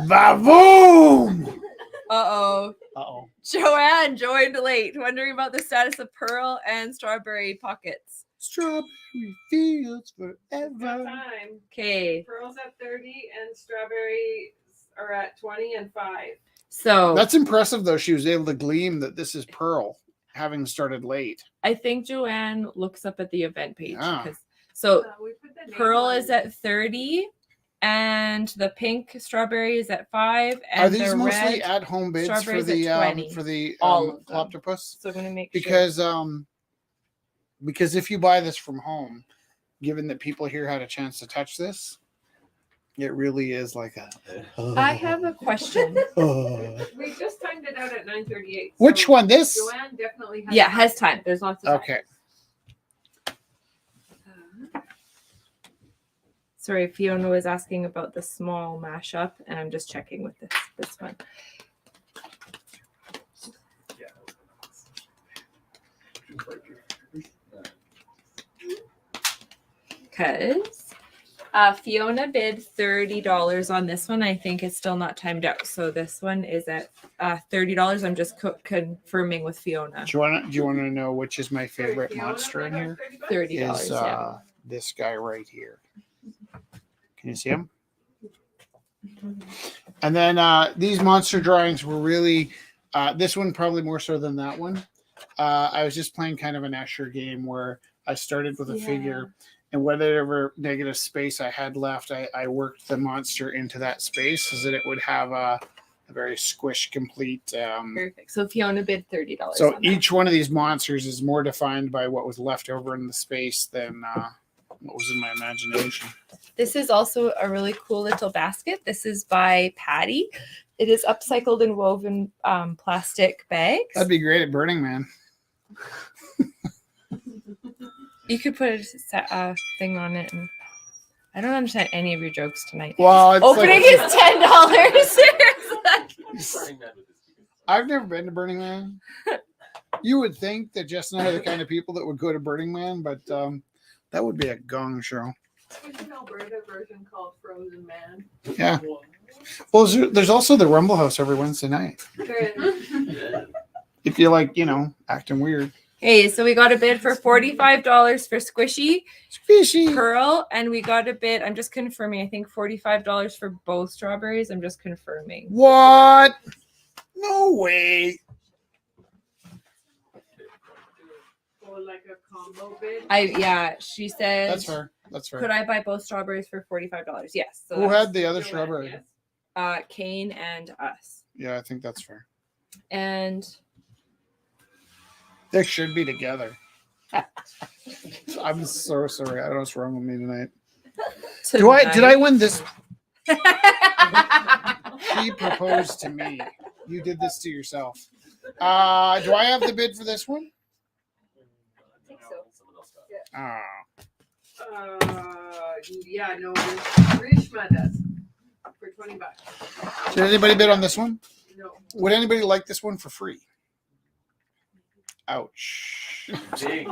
Ba-boom!
Uh-oh.
Uh-oh.
Joanne joined late, wondering about the status of Pearl and Strawberry Pockets.
Strawberry fields
Got
forever.
time.
Okay.
Pearls at 30 and strawberries are at 20 and 5.
So
That's impressive, though. She was able to glean that this is Pearl, having started late.
I think Joanne looks up at the event page.
Yeah.
'Cause- So
We put the name
Pearl
on
is at 30 and the pink strawberry is at 5 and
Are these
the
mostly
red.
at-home bids for
strawberries
the
at 20. All of them.
Ploptopus?
So I'm going to make
Because if you buy this from home, given that people here had a chance to touch this, it really is like a.
sure. I have a question.
We just timed it out at 9:38.
Which one? This?
Joanne definitely has
Yeah, has time. There's lots of time.
Okay.
Sorry, Fiona was asking about the small mashup, and I'm just checking with this one.
Yeah.
Because Fiona bid $30 on this one. I think it's still not timed out. So this one is at $30. I'm just confirming with Fiona.
Do you want to know which is my favorite monster in here?
$30,
Is
yeah.
this guy right here. Can you see him? And then these monster drawings were really this one probably more so than that one. I was just playing kind of an Escher game where I started with a figure, and whatever negative space I had left, I worked the monster into that space so that it would have a very squish complete.
Perfect. So Fiona bid $30.
So
on that.
each one of these monsters is more defined by what was left over in the space than what was in my imagination.
This is also a really cool little basket. This is by Patty. It is upcycled and woven plastic bags.
That'd be great at Burning Man.
You could put a thing on it. And I don't understand any of your jokes tonight.
Well, it's
Opening
like,
is $10.
I've never been to Burning Man. You would think that Jess and I are the kind of people that would go to Burning Man, but that would be a gong show.
There's an Alberta version called Frozen Man.
Yeah. Well, there's also the Rumble House every Wednesday night. If you like, acting weird.
Okay, so we got a bid for $45 for Squishy,
Fishy.
Pearl, and we got a bid, I'm just confirming, I think $45 for both strawberries. I'm just confirming.
What? No way.
Or like a combo bid.
She said,
That's fair. That's fair.
could I buy both strawberries for $45? Yes. So
Who
that's,
had the other
Joanne,
strawberry?
yes.
Kane and us.
Yeah, I think that's fair.
And
They should be together. I'm so sorry. I don't know what's wrong with me tonight. Did I win this? She proposed to me. You did this to yourself. Do I have the bid for this one?
think so.
Ah.
Yeah, no, Rishma does for $20.
Did anybody bid on this one?
No.
Would anybody like this one for free? Ouch.
I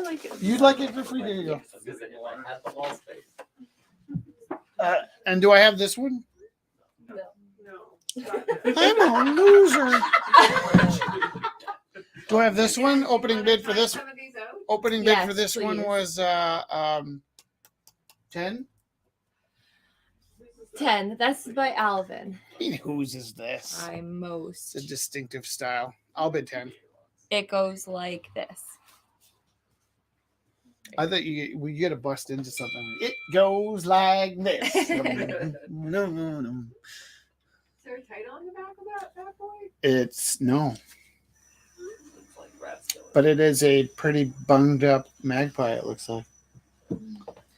like it.
You'd like it for free? There you go.
At the wall space.
And do I have this one?
No.
I'm a loser. Do I have this one? Opening bid for this.
Some of these out?
Opening bid
Yes,
for this one
please.
was 10.
10. That's by Alvin.
Whose is this?
I'm most.
It's a distinctive style. I'll bid 10.
It goes like this.
I thought we get to bust into something. It goes like this. No.
Is there a title on the back of that bad boy?
It's no. But it is a pretty bunged up magpie, it looks like.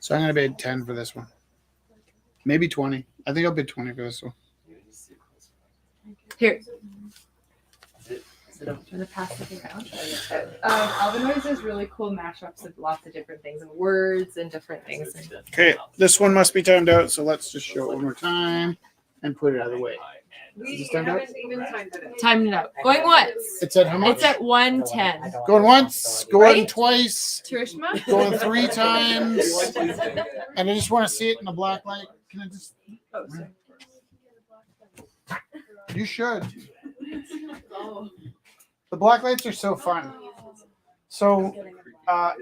So I'm going to bid 10 for this one. Maybe 20. I think I'll bid 20 for this one.
Here. I'm going to pass it around. Alvin does really cool mashups of lots of different things and words and different things.
Okay, this one must be timed out, so let's just show it one more time and put it out of the way.
We
this timed out?
haven't even timed it out.
Timed it out. Going once.
It's at how much?
It's at 110.
Going once, going
Right?
twice,
Turishma?
going 3 times. And I just want to see it in the black light. Can I just? You should.
Oh.
The black lights are so fun. So,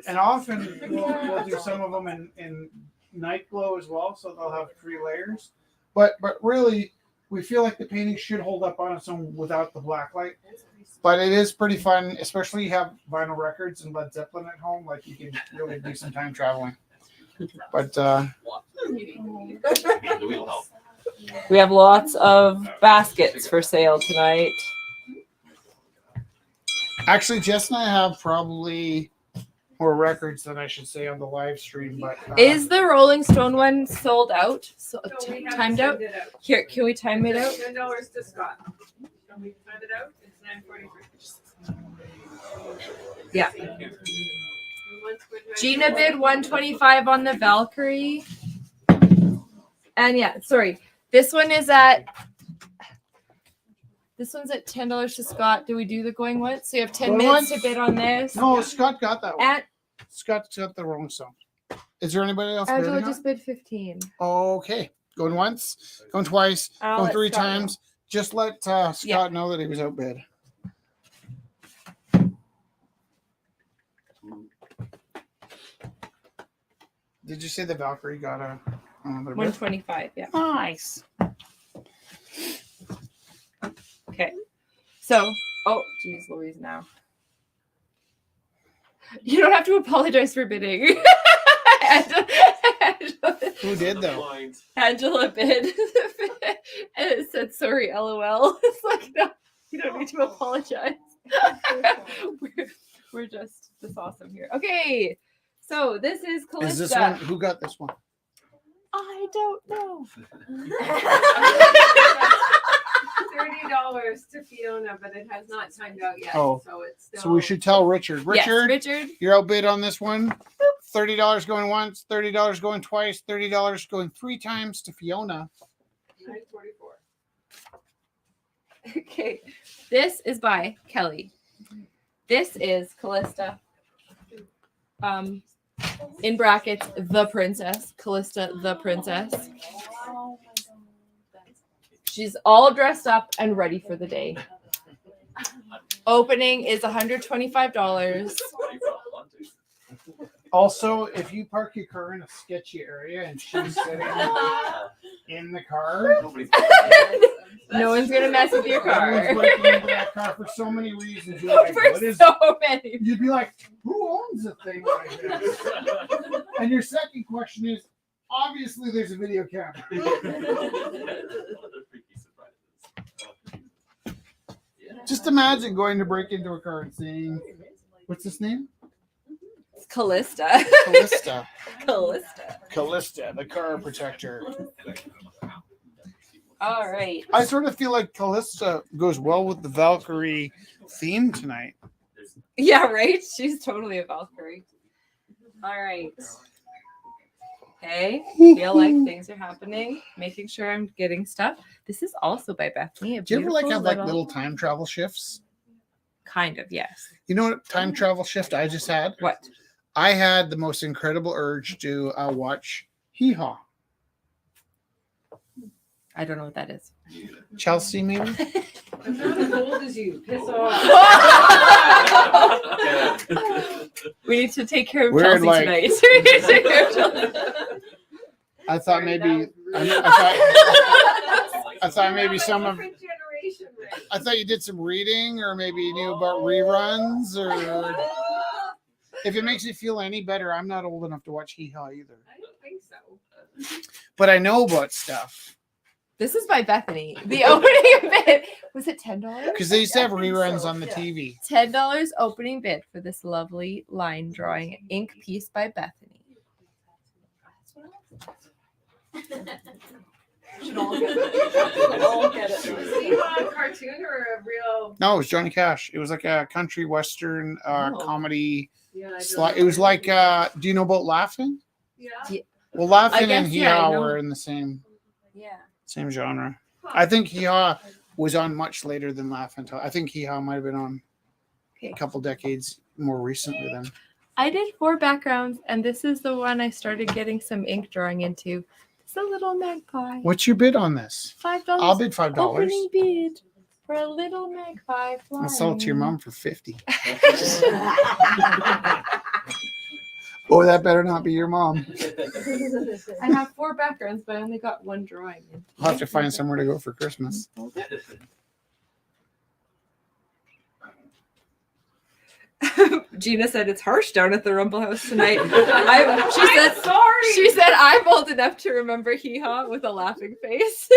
and often we'll do some of them in night glow as well, so they'll have 3 layers. But really, we feel like the painting should hold up on its own without the black light. But it is pretty fun, especially you have vinyl records and Led Zeppelin at home. Like you can really do some time traveling. But
We have lots of baskets for sale tonight.
actually, Jess and I have probably more records than I should say on the live stream. But
Is the Rolling Stone one sold out? So,
No, we haven't
timed out?
timed it out.
Here, can we time it out?
$10 to Scott. Can we find it out? It's 9:43.
Yeah.
And once we're
Gina bid 125 on the Valkyrie. And yeah, sorry. This one's at $10 to Scott. Do we do the going once? So you have 10
Going
minutes
once?
to bid on this.
no, Scott got that one.
And
Scott's got the Rolling Stone. Is there anybody else
Angela
bidding on
just bid 15.
it? Okay. Going once, going twice,
I'll
going
let
3
Scott know.
times. Just let Scott
Yeah.
know that he was outbid. Did you say the Valkyrie got another bid?
125, yeah.
Nice.
Okay. So, oh, geez, Louise now. You don't have to apologize for bidding. Angela
Who did though?
Angela bid. it said sorry, LOL. It's like, no, you don't need to apologize. we're just awesome here. Okay, so this is Callista.
Is this one? Who got this one?
I don't know.
$30 to Fiona, but it has not timed out yet.
Oh.
So it's still.
So we should tell Richard. Richard,
Yes, Richard.
you're outbid on this one. $30 going once, $30 going twice, $30 going 3 times to Fiona.
$9.44.
Okay, this is by Kelly. This is Callista. In brackets, the princess. Callista, the princess. She's all dressed up and ready for the day. Opening is $125.
Also, if you park your car in a sketchy area and she's sitting in the car,
No one's gonna mess with your car.
everyone's breaking into that car for so many reasons. You're like,
For
what is?
so many.
You'd be like, who owns a thing like this? And your second question is, obviously, there's a video camera. Just imagine going to break into a car and seeing, what's his name?
It's Callista.
Callista.
Callista.
Callista, the car protector.
All right.
I sort of feel like Callista goes well with the Valkyrie theme tonight.
Yeah, right? She's totally a Valkyrie. All right. Okay. Feel like things are happening. Making sure I'm getting stuff. This is also by Bethany.
Do you ever like have like little time travel shifts?
Kind of, yes.
You know what time travel shift I just had?
What?
I had the most incredible urge to watch Hee Haw.
I don't know what that is.
Chelsea, maybe?
I'm not as old as you. Piss off.
We need to take care of
We're
Chelsea
like-
tonight. We need to take care of Chelsea.
I thought maybe I thought maybe some of
Different generation, Rick.
I thought you did some reading or maybe you knew about reruns or if it makes you feel any better, I'm not old enough to watch Hee Haw either.
I don't think so.
But I know about stuff.
This is by Bethany. The opening bid was it $10?
Because they used to have reruns on the TV.
$10 opening bid for this lovely line drawing ink piece by Bethany.
Should all get it. All get it. Was he on a cartoon or a real?
No, it was Johnny Cash. It was like a country western
Oh.
comedy.
Yeah, I
It was like, do you know about Laughing?
Yeah.
Well, Laughing
guess,
and Hee
yeah, I
Haw
know.
were in the same
Yeah.
genre. I think Hee Haw was on much later than Laughing. I think Hee Haw might have been on
Okay.
a couple decades more recently than.
I did 4 backgrounds, and this is the one I started getting some ink drawing into. It's a little magpie.
What's your bid on this?
$5.
I'll bid $5.
Opening bid for a little magpie flying.
I'll sell it to your mom for $50. Oh, that better not be your mom.
I have 4 backgrounds, but I only got 1 drawing.
I'll have to find somewhere to go for Christmas.
Gina said it's harsh down at the Rumble House tonight. She said I'm old enough to remember Hee Haw with a laughing face.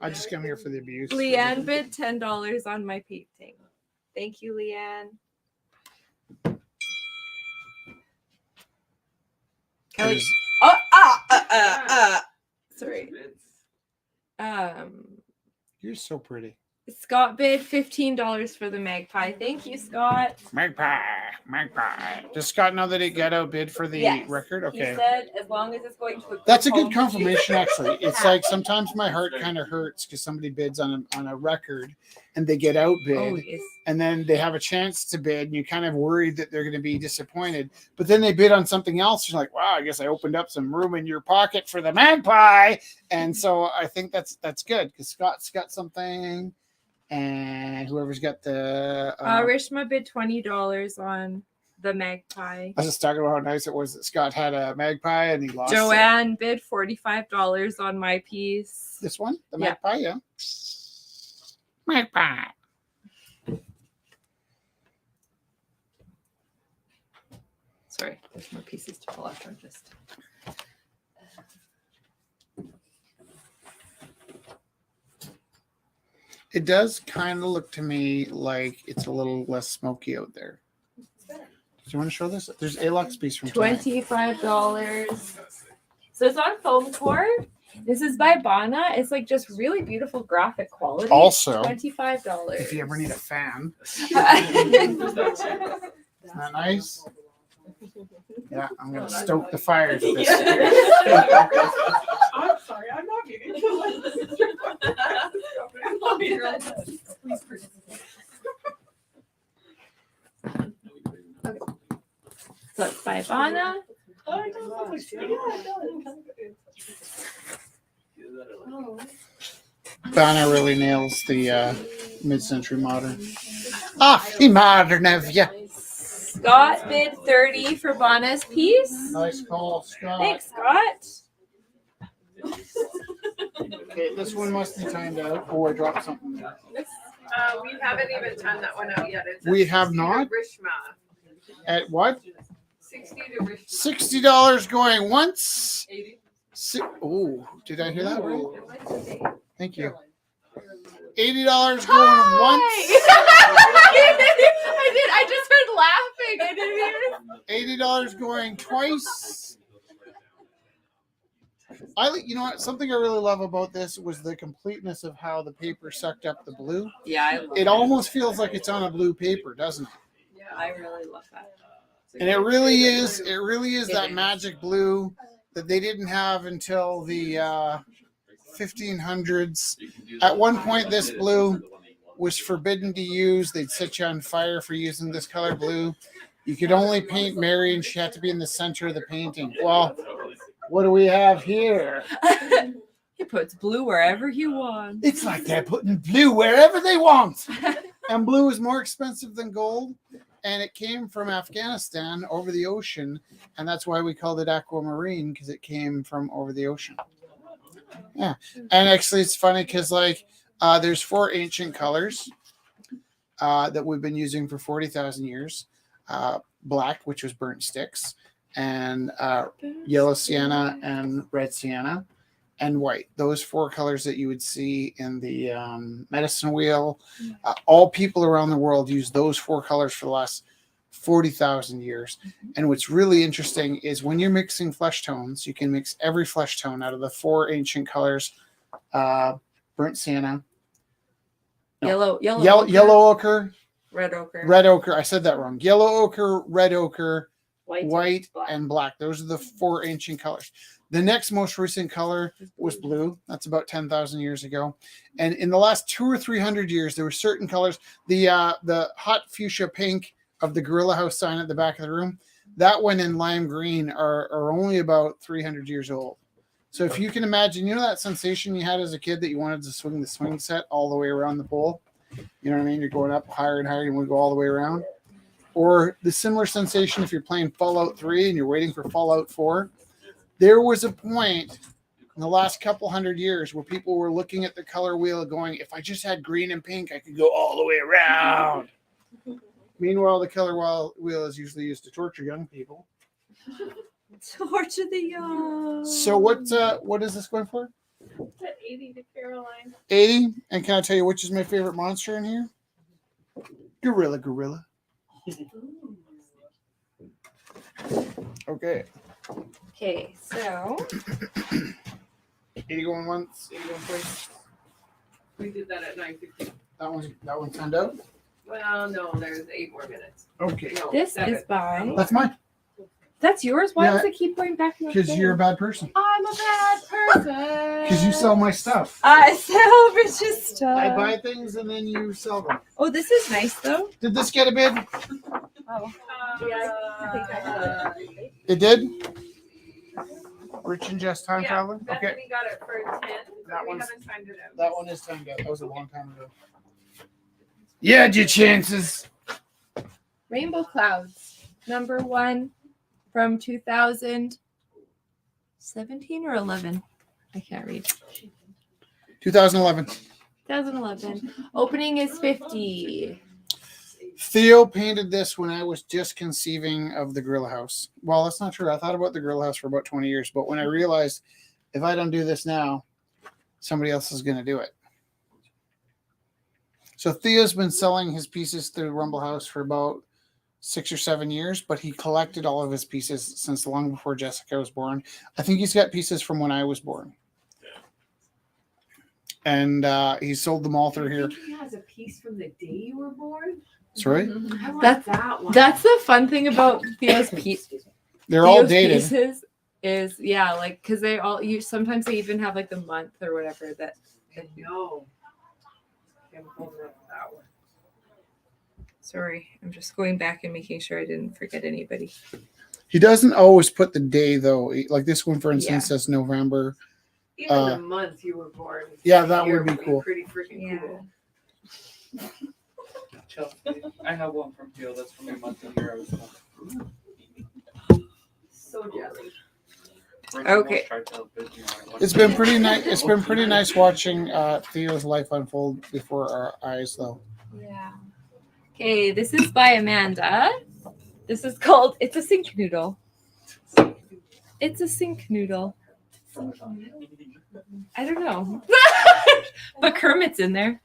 I just come here for the abuse.
Leanne bid $10 on my painting. Thank you, Leanne. Kelly. Sorry.
You're so pretty.
Scott bid $15 for the magpie. Thank you, Scott.
Magpie. Does Scott know that he got outbid for the
Yes.
record?
He
Okay.
said as long as it's going to.
That's a good confirmation, actually. It's like sometimes my heart kind of hurts because somebody bids on a record and they get outbid.
Oh, yes.
And then they have a chance to bid and you're kind of worried that they're going to be disappointed. But then they bid on something else. You're like, wow, I guess I opened up some room in your pocket for the magpie. And so I think that's good because Scott's got something and whoever's got the
Rishma bid $20 on the magpie.
I was just talking about how nice it was that Scott had a magpie and he lost
Joanne bid $45 on my piece.
this one, the
Yeah.
magpie, yeah. Magpie.
Sorry, there's more pieces to pull out. I'm just.
It does kind of look to me like it's a little less smoky out there. Do you want to show this? There's a Lux piece from tonight.
$25. So it's on foam core. This is by Bana. It's like just really beautiful graphic quality.
Also,
$25.
if you ever need a fan,
Is that too?
isn't that nice? Yeah, I'm gonna stoke the fires with this.
I'm sorry, I'm not meaning to. Please participate.
So it's by Bana.
Oh, it does look like- yeah, it does.
Bana really nails the mid-century modern. The modern of ya.
Scott bid 30 for Bana's piece.
Nice call, Scott.
Thanks, Scott.
Okay, this one must be timed out. Oh, I dropped something.
We haven't even timed that one out yet. It's
We
at
have
60 to
not?
Rishma.
At what?
60 to Rishma.
$60 going once. Oh, did I hear that right? Thank you. $80 going once.
I just heard laughing. I didn't hear.
$80 going twice. You know what? Something I really love about this was the completeness of how the paper sucked up the blue.
Yeah,
It almost feels like it's on a blue paper, doesn't it?
I really love that.
And it really is that magic blue that they didn't have until the 1500s. At one point, this blue was forbidden to use. They'd set you on fire for using this color blue. You could only paint Mary, and she had to be in the center of the painting. Well, what do we have here?
He puts blue wherever he wants.
It's like they're putting blue wherever they want. And blue is more expensive than gold. And it came from Afghanistan over the ocean. And that's why we called it aquamarine, because it came from over the ocean. Yeah. And actually, it's funny because, there's 4 ancient colors that we've been using for 40,000 years. Black, which was burnt sticks, and yellow sienna and red sienna, and white. Those 4 colors that you would see in the medicine wheel. All people around the world use those 4 colors for the last 40,000 years. And what's really interesting is when you're mixing flesh tones, you can mix every flesh tone out of the 4 ancient colors. Burnt sienna,
Yellow
yellow ochre,
red ochre,
red ochre. I said that wrong. Yellow ochre, red ochre, white,
black.
and black. Those are the 4 ancient colors. The next most recent color was blue. That's about 10,000 years ago. And in the last 200 or 300 years, there were certain colors. The hot fuchsia pink of the Gorilla House sign at the back of the room, that one in lime green are only about 300 years old. So if you can imagine, you know that sensation you had as a kid that you wanted to swing the swing set all the way around the pole? You know what I mean? You're going up higher and higher, you want to go all the way around. Or the similar sensation if you're playing Fallout 3 and you're waiting for Fallout 4. There was a point in the last couple hundred years where people were looking at the color wheel going, if I just had green and pink, I could go all the way around. Meanwhile, the color wheel is usually used to torture young people.
Torture the young.
So what is this going for?
At 80 to Caroline.
80. And can I tell you which is my favorite monster in here? Gorilla. Okay.
Okay, so
80 going once, 80 going twice.
We did that at 9:50.
That one's timed out.
Well, no, there's 8 more minutes.
Okay.
No,
this
7.
is by.
That's mine.
That's yours. Why
Yeah,
does it keep going back?
Because you're a bad person.
I'm a bad person.
Because you sell my stuff.
I sell Rich's stuff.
I buy things and then you sell them.
Oh, this is nice though.
Did this get a bid?
Oh,
I think I have it.
It did? Rich and Just Time
Yeah,
Traveler? Okay.
Bethany got it for 10.
That
We
one's-
haven't timed it out.
That one is timed out. That was a long time ago. You had your chances.
Rainbow Clouds, number 1 from 2017 or 11. I can't read.
2011.
2011. Opening is 50.
Theo painted this when I was just conceiving of the Gorilla House. Well, that's not true. I thought about the Gorilla House for about 20 years, but when I realized if I don't do this now, somebody else is going to do it. So Theo's been selling his pieces through Rumble House for about 6 or 7 years, but he collected all of his pieces since long before Jessica was born. I think he's got pieces from when I was born. And he sold them all through here.
He has a piece from the day you were born.
Sorry?
I want
That's-
that one.
That's the fun thing about Theo's pieces.
They're all dated.
Pieces is like because they all sometimes they even have like the month or whatever that.
No. I'm holding up that one.
Sorry, I'm just going back and making sure I didn't forget anybody.
He doesn't always put the day, though. Like this one, for instance,
Yeah.
says November.
Even the month you were born.
Yeah, that
year
would be cool.
Pretty freaking
Yeah.
cool.
Chelsea, I have one from Theo. That's from your month and year I was born.
So jelly.
Okay.
It's been pretty nice. It's been pretty nice watching Theo's life unfold before our eyes, though.
Yeah. Okay, this is by Amanda. This is called It's a Sink Noodle. It's a sink noodle. I don't know. But Kermit's in there.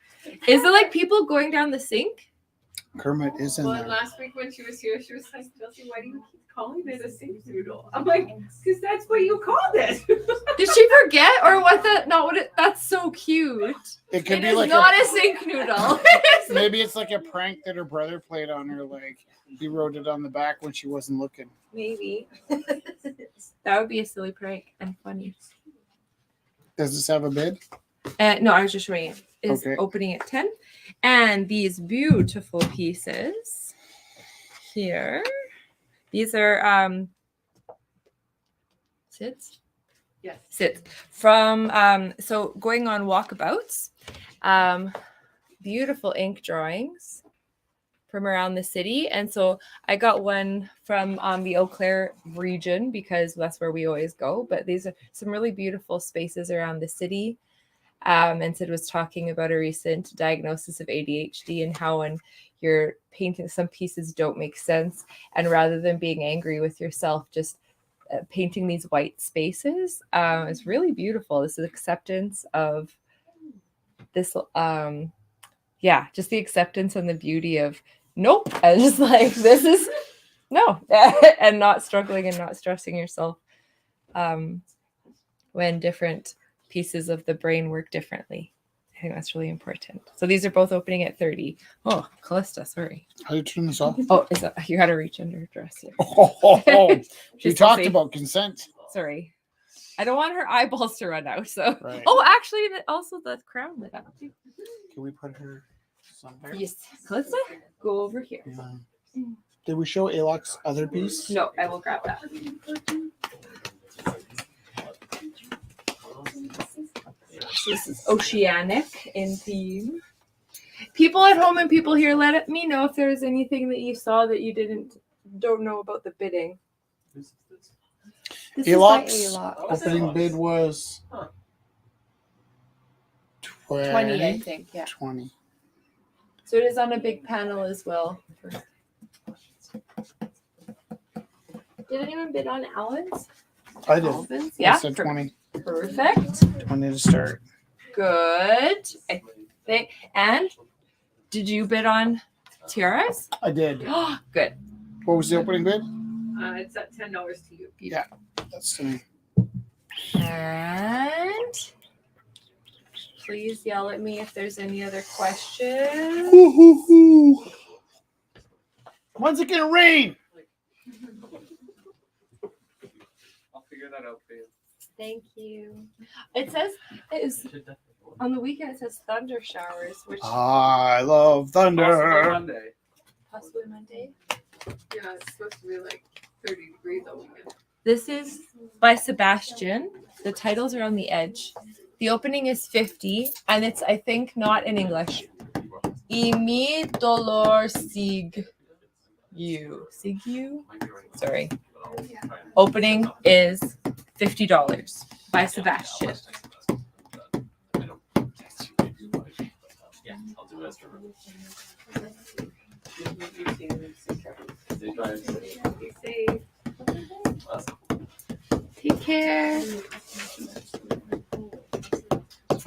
Is it like people going down the sink?
Kermit is in
Well,
there.
last week when she was here, she was like, Chelsea, why do you keep calling it a sink noodle? I'm like, because that's what you called it.
Did she forget or what? That's so cute.
It could
It
be
is
like
not a sink noodle.
maybe it's like a prank that her brother played on her. Like he wrote it on the back when she wasn't looking.
Maybe. That would be a silly prank and funny.
Does this have a bid?
No, I was just showing it. It's
Okay.
opening at 10. And these beautiful pieces here. These are sits?
Yes.
Sits. From so going on walkabouts. Beautiful ink drawings from around the city. And so I got one from the Eau Claire region because that's where we always go. But these are some really beautiful spaces around the city. And Sid was talking about a recent diagnosis of ADHD and how when you're painting, some pieces don't make sense. And rather than being angry with yourself, just painting these white spaces is really beautiful. This is acceptance of this, just the acceptance and the beauty of nope. And just like, this is no, and not struggling and not stressing yourself when different pieces of the brain work differently. I think that's really important. So these are both opening at 30. Oh, Callista, sorry.
How do you turn this off?
Oh, is that you gotta reach under her dress here.
We
Just
talked
to see.
about consent.
Sorry. I don't want her eyeballs to run out. So
Right.
oh, actually also the crown lit up.
Can we put her somewhere?
Yes. Callista, go over here.
Yeah. Did we show Alok's other piece?
No, I will grab that. This is oceanic in theme. People at home and people here, let me know if there's anything that you saw that you don't know about the bidding. This is by
Alok's
Alok.
opening bid was
20, I think. Yeah.
20.
So it is on a big panel as well. Did anyone bid on Alan's?
I did.
Alvin's?
I
Yeah.
said 20.
Perfect.
20 to start.
Good. I think. And did you bid on tiaras?
I did.
Good.
What was the opening bid?
It's at $10 to you.
Yeah, that's to me.
And please yell at me if there's any other questions.
When's it gonna rain?
I'll figure that out for you.
Thank you. It says it's on the weekend. It says thunder showers, which
I love
Possibly
thunder.
Monday.
possibly Monday.
Yeah, it's supposed to be like 30 degrees all weekend.
This is by Sebastian. The titles are on the edge. The opening is 50, and it's I think not in English. Y mi dolor sigue you. Sigue you? Sorry. Opening is $50 by Sebastian.
Yeah, I'll do extra.
Be safe.
Take care.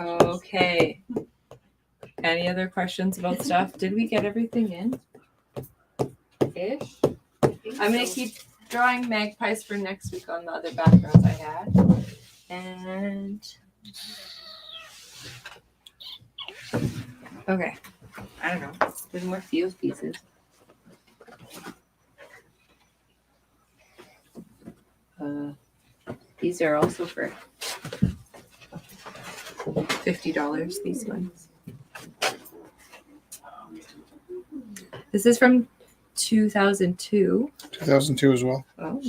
Okay. Any other questions about stuff? Did we get everything in? Ish. I'm gonna keep drawing magpies for next week on the other backgrounds I had. And okay. I don't know. There's more field pieces. These are also for $50, these ones. This is from 2002.
2002 as well.
Oh.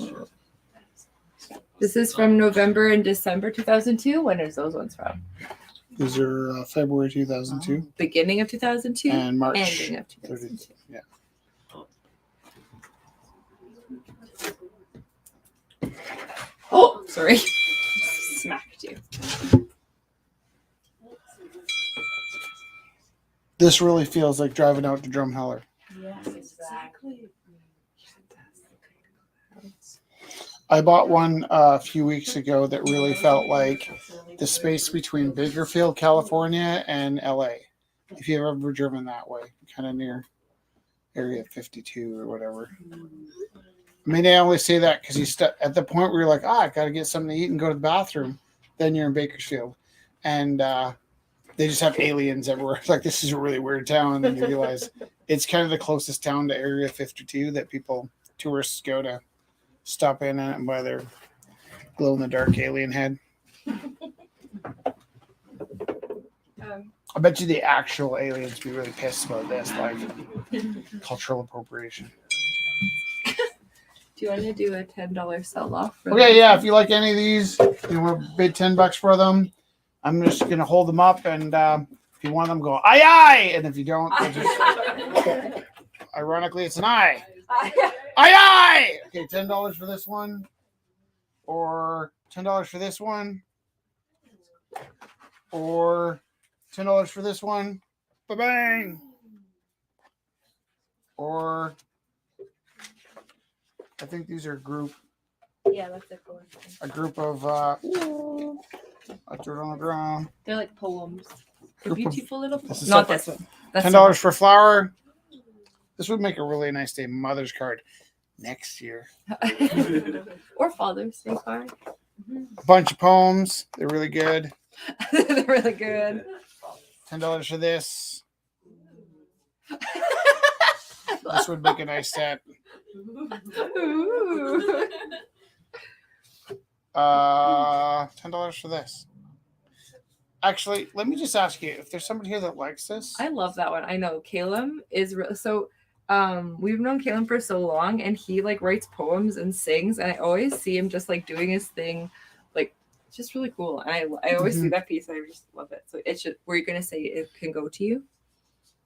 This is from November and December 2002. When is those ones from?
These are February 2002
Beginning of 2002?
and March
Ending of
30.
2002.
Yeah.
Oh, sorry. Smacked you.
This really feels like driving out to Drumheller.
Yes, exactly.
I bought one a few weeks ago that really felt like the space between Bakersfield, California, and LA. If you've ever driven that way, kind of near Area 52 or whatever. I mean, I only say that because you at the point where you're like, I got to get something to eat and go to the bathroom. Then you're in Bakersfield. And they just have aliens everywhere. It's like, this is a really weird town. And then you realize it's kind of the closest town to Area 52 that tourists go to stop in and buy their glow-in-the-dark alien head. I bet you the actual aliens would be really pissed about this, like cultural appropriation.
Do you want to do a $10 sell-off?
Okay, yeah, if you like any of these, you want to bid $10 for them, I'm just going to hold them up, and if you want them, go, aye, aye! And if you don't, just, ironically, it's an aye. Aye, aye! Okay, $10 for this one, or $10 for this one, or $10 for this one, ba-bang! Or I think these are a group
Yeah, that's a
group of I threw it on the ground.
They're like poems. The
Group of-
beautiful little
This is
Not
separate.
this one. That's
$10 for flour. This would make a really nice day mother's card next year.
or Father's Day card.
Bunch of poems. They're really good.
They're really good.
$10 for this. This would make a nice set.
Ooh.
$10 for this. Actually, let me just ask you, if there's somebody here that likes this.
I love that one. I know Caleb is so. We've known Caleb for so long, and he like writes poems and sings, and I always see him just like doing his thing, like it's just really cool. And I always see that piece, and I just love it. So it should. Were you gonna say it can go to you?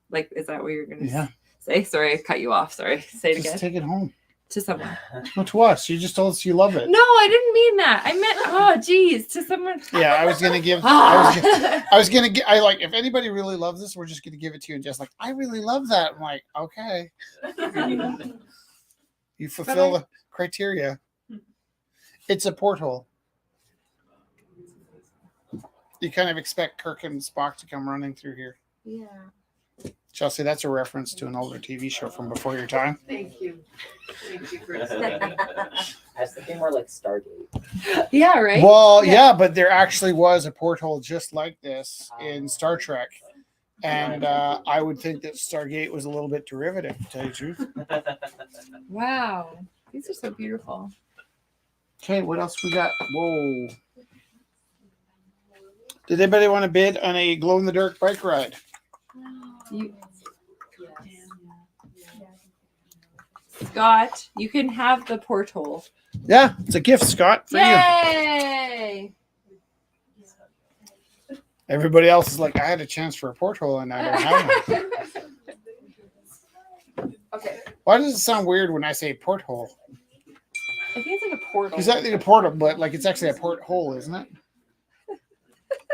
Like, is that what you're gonna say? Sorry, I cut you off. Sorry. Say it
Just
again.
take it home.
To someone.
No, to us. You just told us you love it.
No, I didn't mean that. I meant, oh, geez, to someone.
Yeah, I was gonna give.
Ah.
I was gonna get. I like if anybody really loves this, we're just gonna give it to you and just like I really love that. I'm like, okay, you fulfill the criteria. It's a porthole. You kind of expect Kirk and Spock to come running through here.
Yeah.
Chelsea, that's a reference to an older TV show from before your time.
Thank you. Thank you, Chris.
I was thinking more like Stargate.
Yeah, right?
Well, yeah, but there actually was a porthole just like this in Star Trek. And I would think that Stargate was a little bit derivative, to tell you the truth.
Wow. These are so beautiful.
Okay, what else we got? Whoa. Did anybody want to bid on a glow-in-the-dark bike ride?
Scott, you can have the porthole.
Yeah, it's a gift, Scott, for you.
Yay!
Everybody else is like, I had a chance for a porthole and I don't have one.
Okay.
Why does it sound weird when I say porthole?
I think it's like a portal.
It's not like a portal, but like it's actually a porthole, isn't it?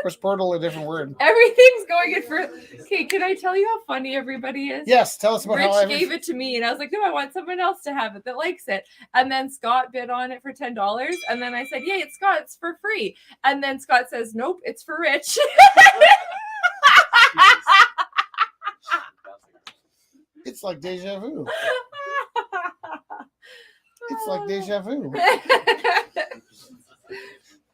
Or is portal a different word?
Everything's going in for. Okay, can I tell you how funny everybody is?
Yes, tell us about how
Rich gave it to me, and I was like, no, I want someone else to have it that likes it. And then Scott bid on it for $10. And then I said, yay, it's Scott, it's for free. And then Scott says, nope, it's for Rich.
It's like deja vu. It's like deja vu.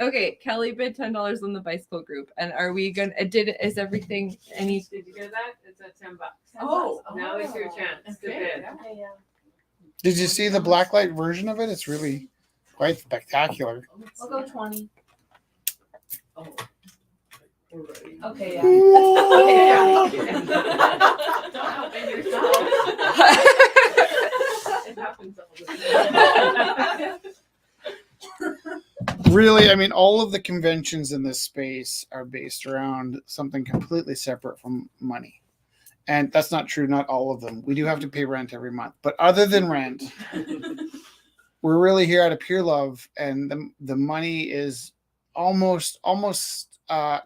Okay, Kelly bid $10 on the bicycle group, and are we gonna? Is everything any?
Did you hear that? It's at $10.
Oh.
Now is your chance to bid.
Did you see the blacklight version of it? It's really quite spectacular.
We'll go 20.
We're ready.
Okay,
Whoa.
Don't outbid yourself. It happens all the time.
Really, I mean, all of the conventions in this space are based around something completely separate from money. And that's not true, not all of them. We do have to pay rent every month. But other than rent, we're really here out of pure love. And the money is almost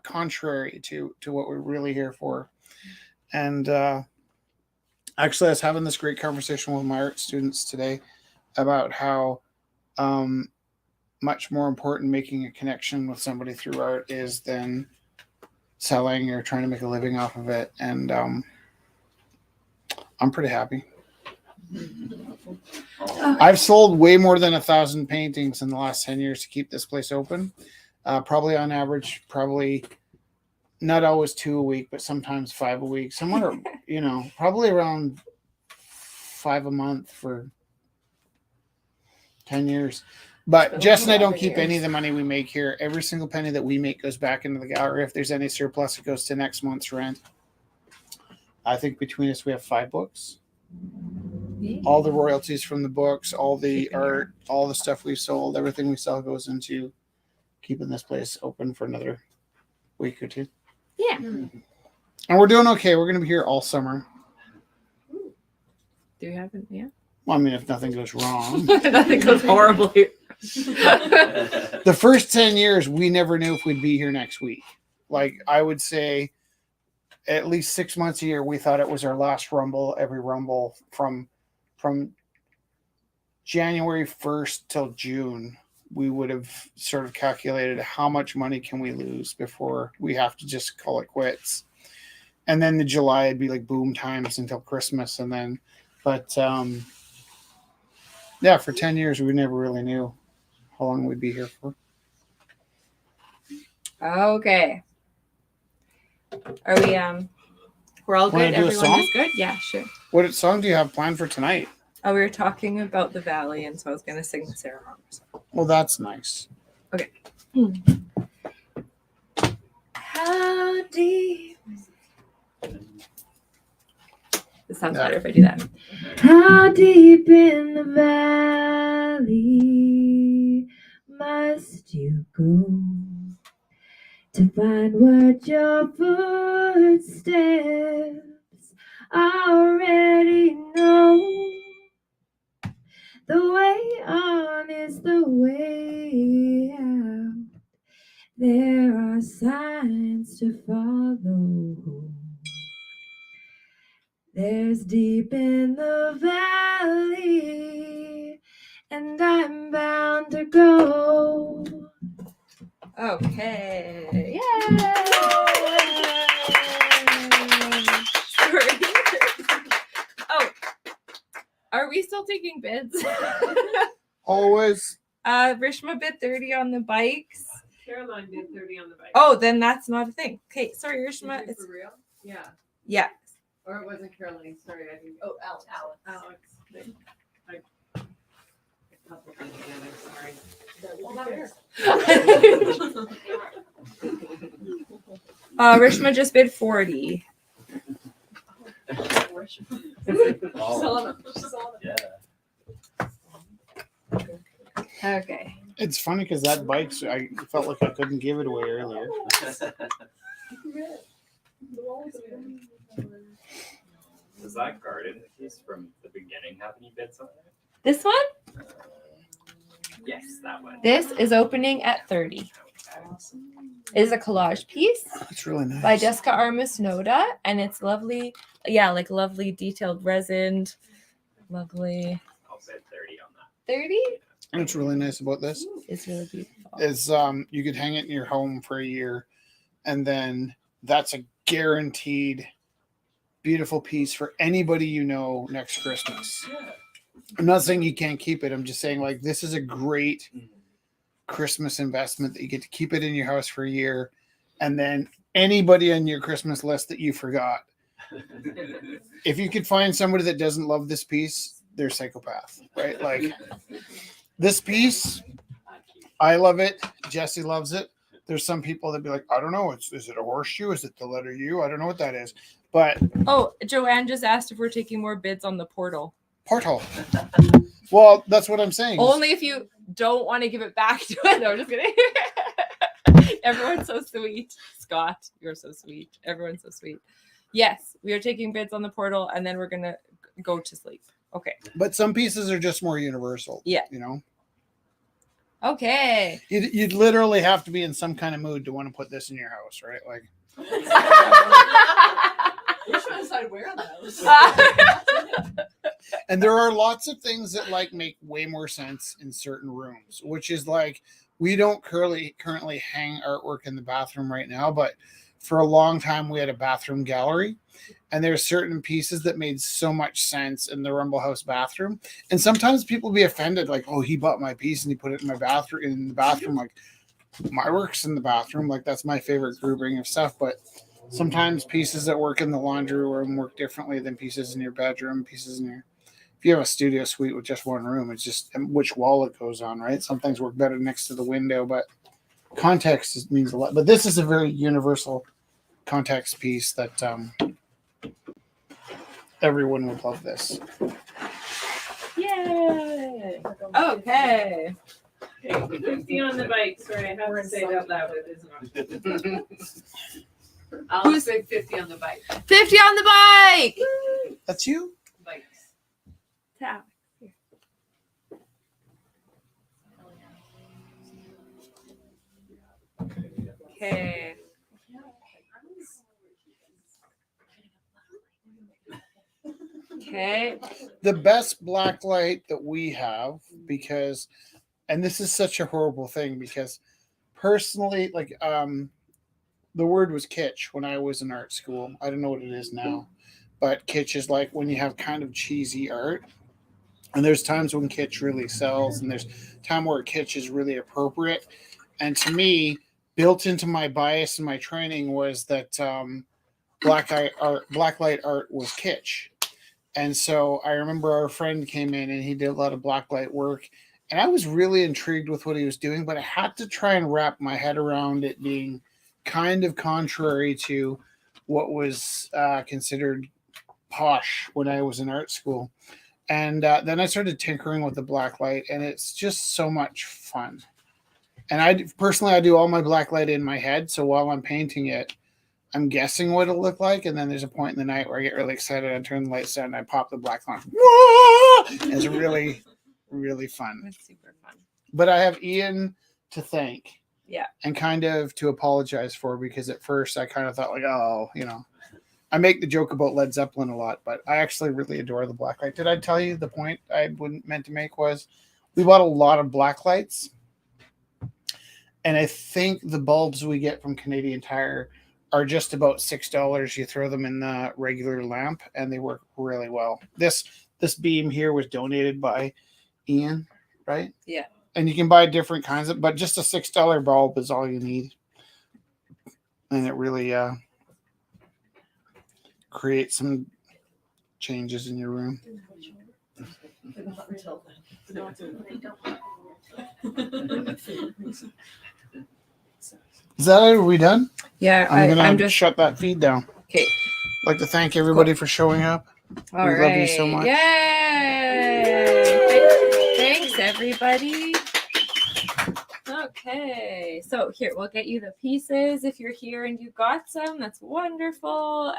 contrary to what we're really here for. And actually, I was having this great conversation with my art students today about how much more important making a connection with somebody through art is than selling or trying to make a living off of it. And I'm pretty happy. I've sold way more than 1,000 paintings in the last 10 years to keep this place open. Probably on average, probably not always 2 a week, but sometimes 5 a week. Somewhere, probably around 5 a month for 10 years. But Jess and I don't keep any of the money we make here. Every single penny that we make goes back into the gallery. If there's any surplus, it goes to next month's rent. I think between us, we have 5 books. All the royalties from the books, all the art, all the stuff we've sold, everything we sell goes into keeping this place open for another week or 2.
Yeah.
And we're doing okay. We're going to be here all summer.
Do you have it? Yeah.
Well, I mean, if nothing goes wrong.
Nothing goes horrible here.
The first 10 years, we never knew if we'd be here next week. Like, I would say at least 6 months a year, we thought it was our last Rumble, every Rumble from January 1st till June. We would have sort of calculated how much money can we lose before we have to just call it quits. And then the July would be like boom times until Christmas. And then, but yeah, for 10 years, we never really knew how long we'd be here for.
Okay. Are we we're all
Wanna
good?
do a
Everyone
song?
is good? Yeah, sure.
What song do you have planned for tonight?
Oh, we were talking about the valley, and so I was gonna sing the Sarah Harmer song.
Well, that's nice.
How deep? It sounds
Yeah.
better if I do that.
How deep in the valley must you go to find what your footsteps already know? The way on is the way out. There are signs to follow. There's deep in the valley, and I'm bound to go.
Okay. Yay! Sorry. Oh, are we still taking bids?
Always.
Rishma bid 30 on the bikes.
Caroline did 30 on the bike.
Oh, then that's not a thing. Okay, sorry,
Is
Rishma.
it
It's
for real? Yeah.
yeah.
Or it wasn't Caroline. Sorry, I didn't. Oh, Alex. Alex. I coupled them together. Sorry. Well, not here.
Rishma just bid 40. Okay.
It's funny because that bike, I felt like I couldn't give it away earlier.
Does that garden piece from the beginning have any bits on it?
This one?
Yes, that one.
This is opening at 30. It is a collage piece
It's really nice.
by Jessica Armas Noda, and it's lovely. Yeah, like lovely detailed resin. Lovely.
I'll say 30 on that.
30
And what's really nice about this
is really beautiful.
is you could hang it in your home for a year, and then that's a guaranteed beautiful piece for anybody you know next Christmas. I'm not saying you can't keep it. I'm just saying like this is a great Christmas investment that you get to keep it in your house for a year, and then anybody on your Christmas list that you forgot. If you could find somebody that doesn't love this piece, they're a psychopath, right? Like this piece, I love it. Jesse loves it. There's some people that be like, I don't know. Is it a horseshoe? Is it the letter U? I don't know what that is. But
Oh, Joanne just asked if we're taking more bids on the portal.
porthole. Well, that's what I'm saying.
Only if you don't want to give it back to it. No, I'm just kidding. Everyone's so sweet. Scott, you're so sweet. Everyone's so sweet. Yes, we are taking bids on the portal, and then we're gonna go to sleep. Okay.
But some pieces are just more universal.
Yeah.
You know,
Okay.
you'd literally have to be in some kind of mood to want to put this in your house, right? Like,
We should decide where on those.
and there are lots of things that like make way more sense in certain rooms, which is like we don't currently hang artwork in the bathroom right now, but for a long time we had a bathroom gallery, and there's certain pieces that made so much sense in the Rumble House bathroom. And sometimes people be offended, like, oh, he bought my piece and he put it in my bathroom like my work's in the bathroom, like that's my favorite grouping of stuff. But sometimes pieces that work in the laundry room work differently than pieces in your bedroom, pieces in your, if you have a studio suite with just one room, it's just which wall it goes on, right? Some things work better next to the window, but context means a lot. But this is a very universal context piece that everyone would love this.
Yay. Okay.
50 on the bike. Sorry, I have to say it out loud. It isn't.
I'll say 50 on the bike.
50 on the bike.
That's you?
Bikes.
Tap. Okay. Okay.
The best black light that we have, because, and this is such a horrible thing, because personally, like, the word was kitsch when I was in art school. I don't know what it is now, but kitsch is like when you have kind of cheesy art. And there's times when kitsch really sells, and there's time where kitsch is really appropriate. And to me, built into my bias and my training was that black light art was kitsch. And so I remember our friend came in and he did a lot of blacklight work, and I was really intrigued with what he was doing, but I had to try and wrap my head around it being kind of contrary to what was considered posh when I was in art school. And then I started tinkering with the blacklight, and it's just so much fun. And I do all my blacklight in my head. So while I'm painting it, I'm guessing what it'll look like. And then there's a point in the night where I get really excited. I turn the lights down and I pop the black on. It's really, really fun.
It's super fun.
But I have Ian to thank.
Yeah.
And kind of to apologize for, because at first I kind of thought like, oh, you know, I make the joke about Led Zeppelin a lot, but I actually really adore the blacklight. Did I tell you the point I meant to make was we bought a lot of black lights. And I think the bulbs we get from Canadian Tire are just about $6. You throw them in the regular lamp and they work really well. This beam here was donated by Ian, right?
Yeah.
And you can buy different kinds of, but just a $6 bulb is all you need. And it really creates some changes in your room. Is that it? Are we done?
Yeah,
I'm just shut that feed down.
Okay.
I'd like to thank everybody for showing up.
All
We
right.
love you so much.
Yay! Thanks, everybody. Okay, so here we'll get you the pieces if you're here and you got some. That's wonderful.